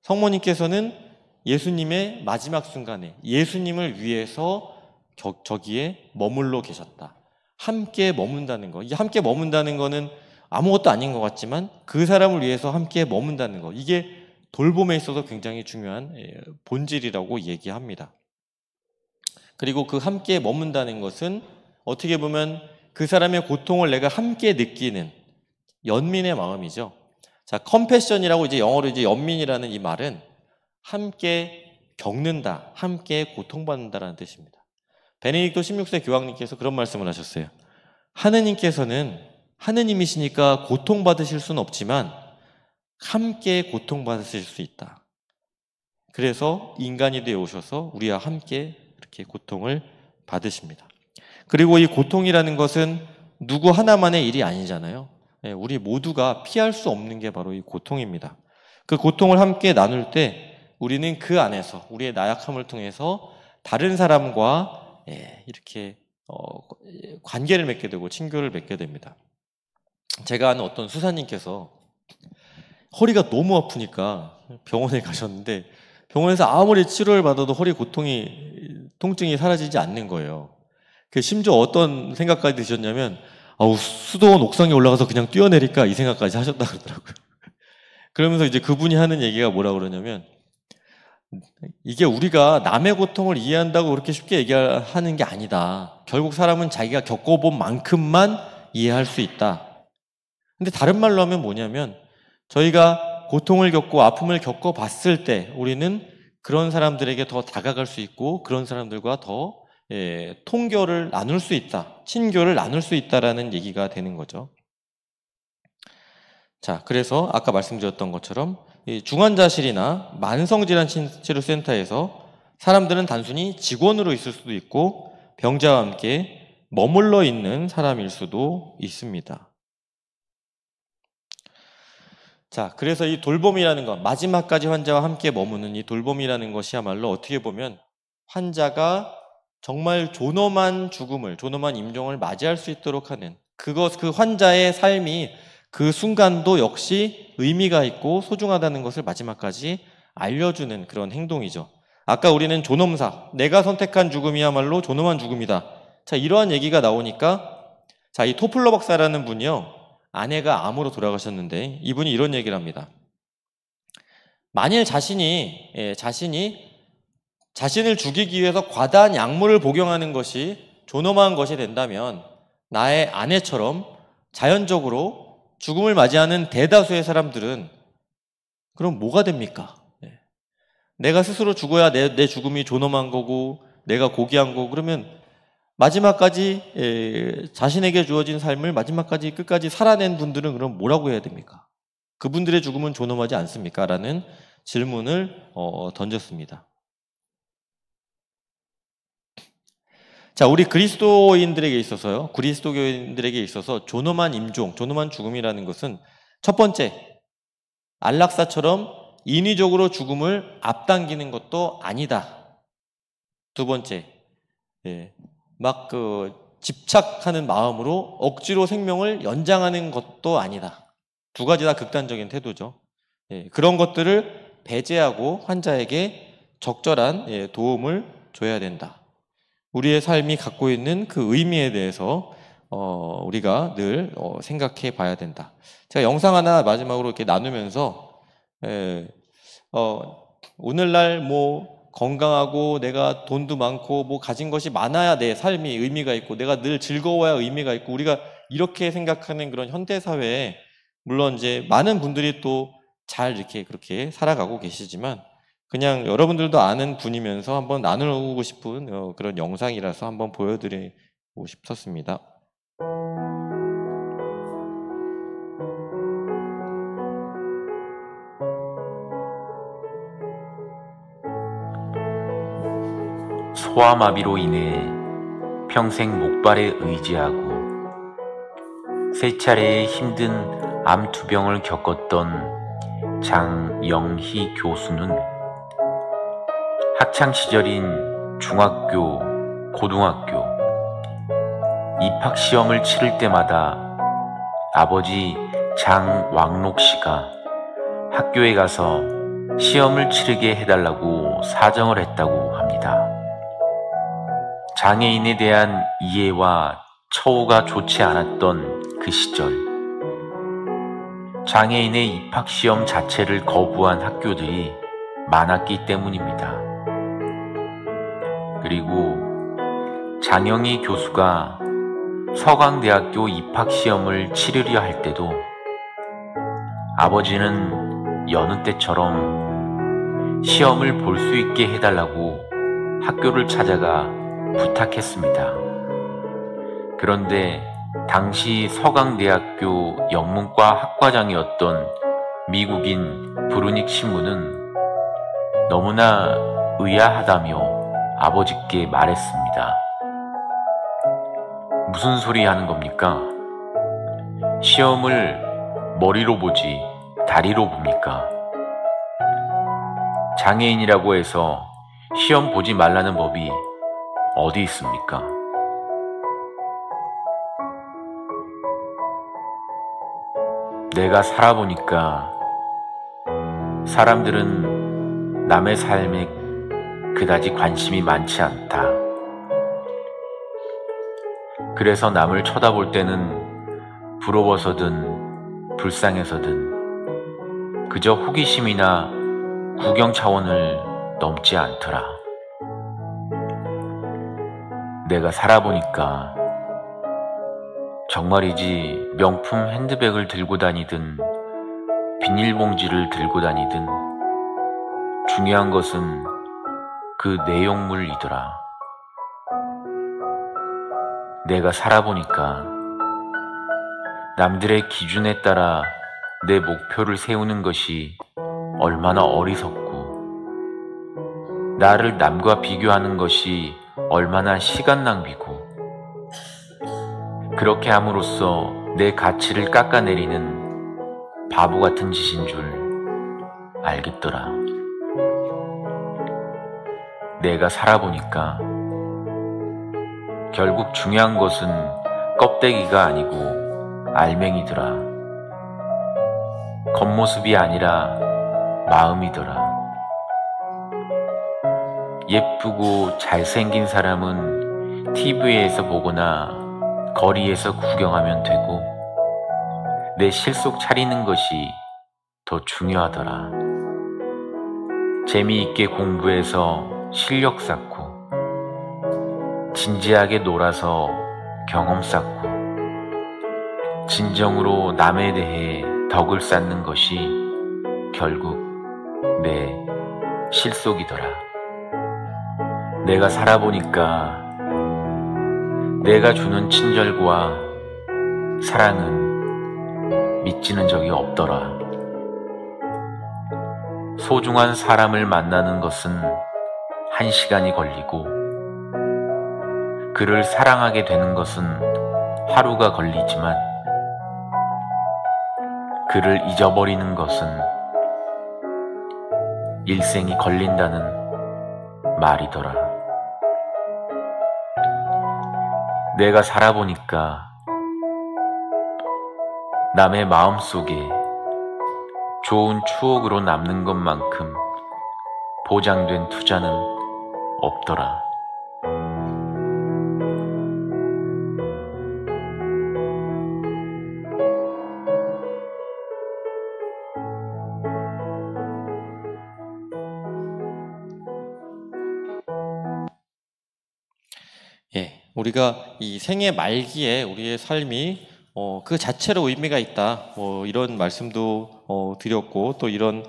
성모님께서는 예수님의 마지막 순간에 예수님을 위해서 저기에 머물러 계셨다. 함께 머문다는 거. 이게 함께 머문다는 거는 아무것도 아닌 것 같지만 그 사람을 위해서 함께 머문다는 거. 이게 돌봄에 있어서 굉장히 중요한 본질이라고 얘기합니다. 그리고 그 함께 머문다는 것은 어떻게 보면 그 사람의 고통을 내가 함께 느끼는 연민의 마음이죠. 자, 컴패션이라고 이제 영어로 이제 연민이라는 이 말은 함께 겪는다, 함께 고통받는다라는 뜻입니다. 베네딕토 16세 교황님께서 그런 말씀을 하셨어요. 하느님께서는 하느님이시니까 고통받으실 수는 없지만 함께 고통받으실 수 있다. 그래서 인간이 되어 오셔서 우리와 함께 이렇게 고통을 받으십니다. 그리고 이 고통이라는 것은 누구 하나만의 일이 아니잖아요. 우리 모두가 피할 수 없는 게 바로 이 고통입니다. 그 고통을 함께 나눌 때 우리는 그 안에서 우리의 나약함을 통해서 다른 사람과 이렇게 관계를 맺게 되고 친교를 맺게 됩니다. 제가 아는 어떤 수사님께서 허리가 너무 아프니까 병원에 가셨는데 병원에서 아무리 치료를 받아도 허리 통증이 사라지지 않는 거예요. 심지어 어떤 생각까지 드셨냐면 수도원 옥상에 올라가서 그냥 뛰어내릴까 이 생각까지 하셨다 그러더라고요. 그러면서 이제 그분이 하는 얘기가 뭐라 그러냐면 이게 우리가 남의 고통을 이해한다고 그렇게 쉽게 얘기하는 게 아니다. 결국 사람은 자기가 겪어본 만큼만 이해할 수 있다. 근데 다른 말로 하면 뭐냐면 저희가 고통을 겪고 아픔을 겪어봤을 때 우리는 그런 사람들에게 더 다가갈 수 있고 그런 사람들과 더 통교를 나눌 수 있다. 친교를 나눌 수 있다라는 얘기가 되는 거죠. 자, 그래서 아까 말씀드렸던 것처럼 중환자실이나 만성질환치료센터에서 사람들은 단순히 직원으로 있을 수도 있고 병자와 함께 머물러 있는 사람일 수도 있습니다. 자, 그래서 이 돌봄이라는 것, 마지막까지 환자와 함께 머무는 이 돌봄이라는 것이야말로 어떻게 보면 환자가 정말 존엄한 죽음을, 존엄한 임종을 맞이할 수 있도록 하는 그 환자의 삶이 그 순간도 역시 의미가 있고 소중하다는 것을 마지막까지 알려주는 그런 행동이죠. 아까 우리는 존엄사, 내가 선택한 죽음이야말로 존엄한 죽음이다. 자, 이러한 얘기가 나오니까 자, 이 토플러 박사라는 분이요. 아내가 암으로 돌아가셨는데 이분이 이런 얘기를 합니다. 만일 자신이 자신을 죽이기 위해서 과다한 약물을 복용하는 것이 존엄한 것이 된다면 나의 아내처럼 자연적으로 죽음을 맞이하는 대다수의 사람들은 그럼 뭐가 됩니까? 내가 스스로 죽어야 내 죽음이 존엄한 거고 내가 고귀한 거고 그러면 마지막까지 자신에게 주어진 삶을 마지막까지 끝까지 살아낸 분들은 그럼 뭐라고 해야 됩니까? 그분들의 죽음은 존엄하지 않습니까? 라는 질문을 던졌습니다. 자, 우리 그리스도인들에게 있어서 존엄한 임종, 존엄한 죽음이라는 것은 첫 번째, 안락사처럼 인위적으로 죽음을 앞당기는 것도 아니다. 두 번째, 집착하는 마음으로 억지로 생명을 연장하는 것도 아니다. 두 가지 다 극단적인 태도죠. 그런 것들을 배제하고 환자에게 적절한 도움을 줘야 된다. 우리의 삶이 갖고 있는 그 의미에 대해서 우리가 늘 생각해 봐야 된다. 제가 영상 하나 마지막으로 이렇게 나누면서 오늘날 건강하고 내가 돈도 많고 가진 것이 많아야 내 삶이 의미가 있고 내가 늘 즐거워야 의미가 있고 우리가 이렇게 생각하는 그런 현대 사회에 물론 이제 많은 분들이 또 잘 이렇게 그렇게 살아가고 계시지만 그냥 여러분들도 아는 분이면서 한번 나누고 싶은 그런 영상이라서 한번 보여드리고 싶었습니다. 소아마비로 인해 평생 목발에 의지하고 세 차례의 힘든 암투병을 겪었던 장영희 교수는 학창시절인 중학교, 고등학교 입학시험을 치를 때마다 아버지 장왕록 씨가 학교에 가서 시험을 치르게 해달라고 사정을 했다고 합니다. 장애인에 대한 이해와 처우가 좋지 않았던 그 시절, 장애인의 입학시험 자체를 거부한 학교들이 많았기 때문입니다. 그리고 장영희 교수가 서강대학교 입학시험을 치르려 할 때도 아버지는 여느 때처럼 시험을 볼 수 있게 해달라고 학교를 찾아가 부탁했습니다. 그런데 당시 서강대학교 영문과 학과장이었던 미국인 브루닉 신부는 너무나 의아하다며 아버지께 말했습니다. 무슨 소리 하는 겁니까? 시험을 머리로 보지 다리로 봅니까? 장애인이라고 해서 시험 보지 말라는 법이 어디 있습니까? 내가 살아보니까 사람들은 남의 삶에 그다지 관심이 많지 않다. 그래서 남을 쳐다볼 때는 부러워서든 불쌍해서든 그저 호기심이나 구경 차원을 넘지 않더라. 내가 살아보니까 정말이지 명품 핸드백을 들고 다니든 비닐봉지를 들고 다니든 중요한 것은 그 내용물이더라. 내가 살아보니까 남들의 기준에 따라 내 목표를 세우는 것이 얼마나 어리석고 나를 남과 비교하는 것이 얼마나 시간 낭비고 그렇게 함으로써 내 가치를 깎아내리는 바보 같은 짓인 줄 알겠더라. 내가 살아보니까 결국 중요한 것은 껍데기가 아니고 알맹이더라. 겉모습이 아니라 마음이더라. 예쁘고 잘생긴 사람은 TV에서 보거나 거리에서 구경하면 되고 내 실속 차리는 것이 더 중요하더라. 재미있게 공부해서 실력 쌓고, 진지하게 놀아서 경험 쌓고, 진정으로 남에 대해 덕을 쌓는 것이 결국 내 실속이더라. 내가 살아보니까 내가 주는 친절과 사랑은 믿지는 적이 없더라. 소중한 사람을 만나는 것은 1시간이 걸리고, 그를 사랑하게 되는 것은 하루가 걸리지만, 그를 잊어버리는 것은 일생이 걸린다는 말이더라. 내가 살아보니까 남의 마음속에 좋은 추억으로 남는 것만큼 보장된 투자는 없더라. 예, 우리가 이 생애 말기에 우리의 삶이 그 자체로 의미가 있다. 이런 말씀도 드렸고, 또 이런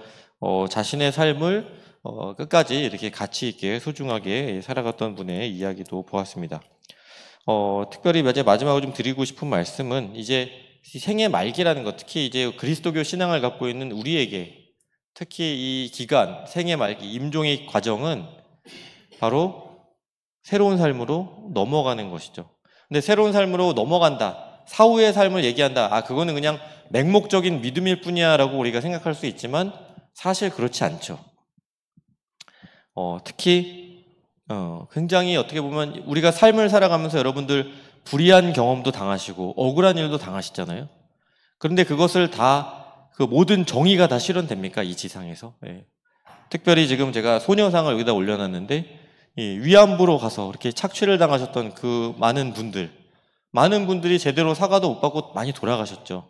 자신의 삶을 끝까지 이렇게 가치 있게 소중하게 살아갔던 분의 이야기도 보았습니다. 특별히 이제 마지막으로 좀 드리고 싶은 말씀은, 이제 생애 말기라는 것, 특히 이제 그리스도교 신앙을 갖고 있는 우리에게 특히 이 기간, 생애 말기, 임종의 과정은 바로 새로운 삶으로 넘어가는 것이죠. 근데 새로운 삶으로 넘어간다, 사후의 삶을 얘기한다, 그거는 그냥 맹목적인 믿음일 뿐이야 라고 우리가 생각할 수 있지만 사실 그렇지 않죠. 특히 굉장히 어떻게 보면 우리가 삶을 살아가면서 여러분들 불의한 경험도 당하시고 억울한 일도 당하시잖아요. 그런데 그것을 다, 그 모든 정의가 다 실현됩니까? 이 지상에서. 예. 특별히 지금 제가 소녀상을 여기다 올려놨는데, 위안부로 가서 이렇게 착취를 당하셨던 그 많은 분들이 제대로 사과도 못 받고 많이 돌아가셨죠.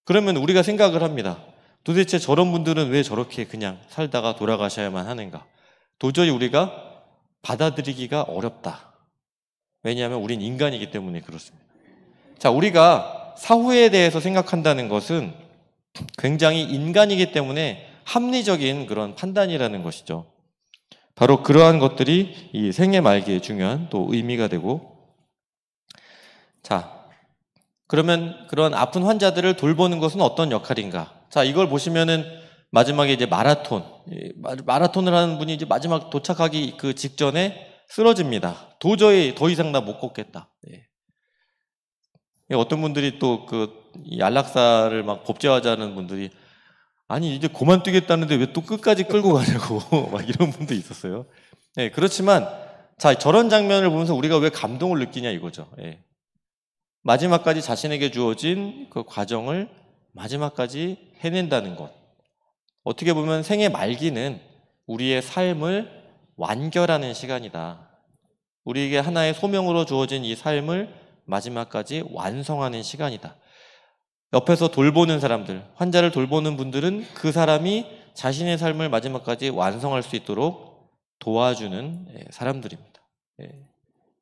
그러면 우리가 생각을 합니다. 도대체 저런 분들은 왜 저렇게 그냥 살다가 돌아가셔야만 하는가? 도저히 우리가 받아들이기가 어렵다. 왜냐하면 우린 인간이기 때문에 그렇습니다. 자, 우리가 사후에 대해서 생각한다는 것은 굉장히 인간이기 때문에 합리적인 그런 판단이라는 것이죠. 바로 그러한 것들이 이 생애 말기에 중요한 또 의미가 되고, 자, 그러면 그런 아픈 환자들을 돌보는 것은 어떤 역할인가? 자, 이걸 보시면은 마지막에 이제 마라톤을 하는 분이 이제 마지막 도착하기 그 직전에 쓰러집니다. 도저히 더 이상 나 못 걷겠다. 어떤 분들이 또 이 안락사를 막 법제화하자는 분들이, 아니 이제 그만 뛰겠다는데 왜 또 끝까지 끌고 가냐고 막 이런 분도 있었어요. 그렇지만 자, 저런 장면을 보면서 우리가 왜 감동을 느끼냐 이거죠. 마지막까지 자신에게 주어진 그 과정을 마지막까지 해낸다는 것. 어떻게 보면 생의 말기는 우리의 삶을 완결하는 시간이다. 우리에게 하나의 소명으로 주어진 이 삶을 마지막까지 완성하는 시간이다. 옆에서 돌보는 사람들, 환자를 돌보는 분들은 그 사람이 자신의 삶을 마지막까지 완성할 수 있도록 도와주는 사람들입니다.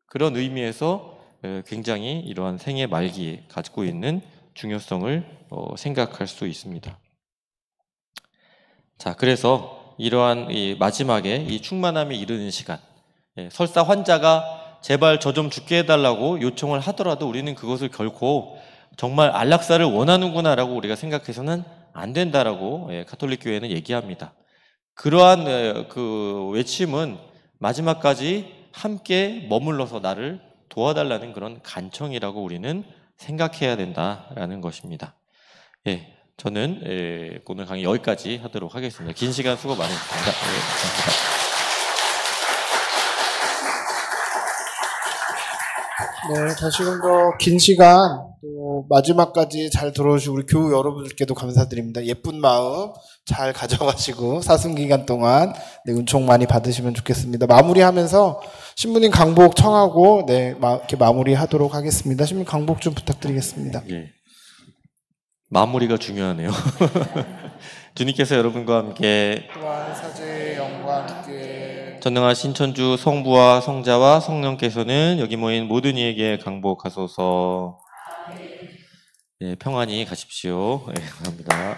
그런 의미에서 굉장히 이러한 생의 말기에 가지고 있는 중요성을 생각할 수 있습니다. 자, 그래서 이러한 이 마지막에 이 충만함에 이르는 시간, 설사 환자가 제발 저 좀 죽게 해달라고 요청을 하더라도 우리는 그것을 결코 정말 안락사를 원하는구나라고 우리가 생각해서는 안 된다라고 가톨릭 교회는 얘기합니다. 그러한 그 외침은 마지막까지 함께 머물러서 나를 도와달라는 그런 간청이라고 우리는 생각해야 된다라는 것입니다. 저는 오늘 강의 여기까지 하도록 하겠습니다. 긴 시간 수고 많으셨습니다. 감사합니다. 네, 다시금 긴 시간 또 마지막까지 잘 들어주신 우리 교우 여러분들께도 감사드립니다. 예쁜 마음 잘 가져가시고 사순기간 동안 은총 많이 받으시면 좋겠습니다. 마무리하면서 신부님 강복 청하고 이렇게 마무리하도록 하겠습니다. 신부님 강복 좀 부탁드리겠습니다. 마무리가 중요하네요. 주님께서 여러분과 함께 또한 사제의 영과 함께 전능하신 천주 성부와 성자와 성령께서는 여기 모인 모든 이에게 강복하소서. 네, 평안히 가십시오. 네, 감사합니다.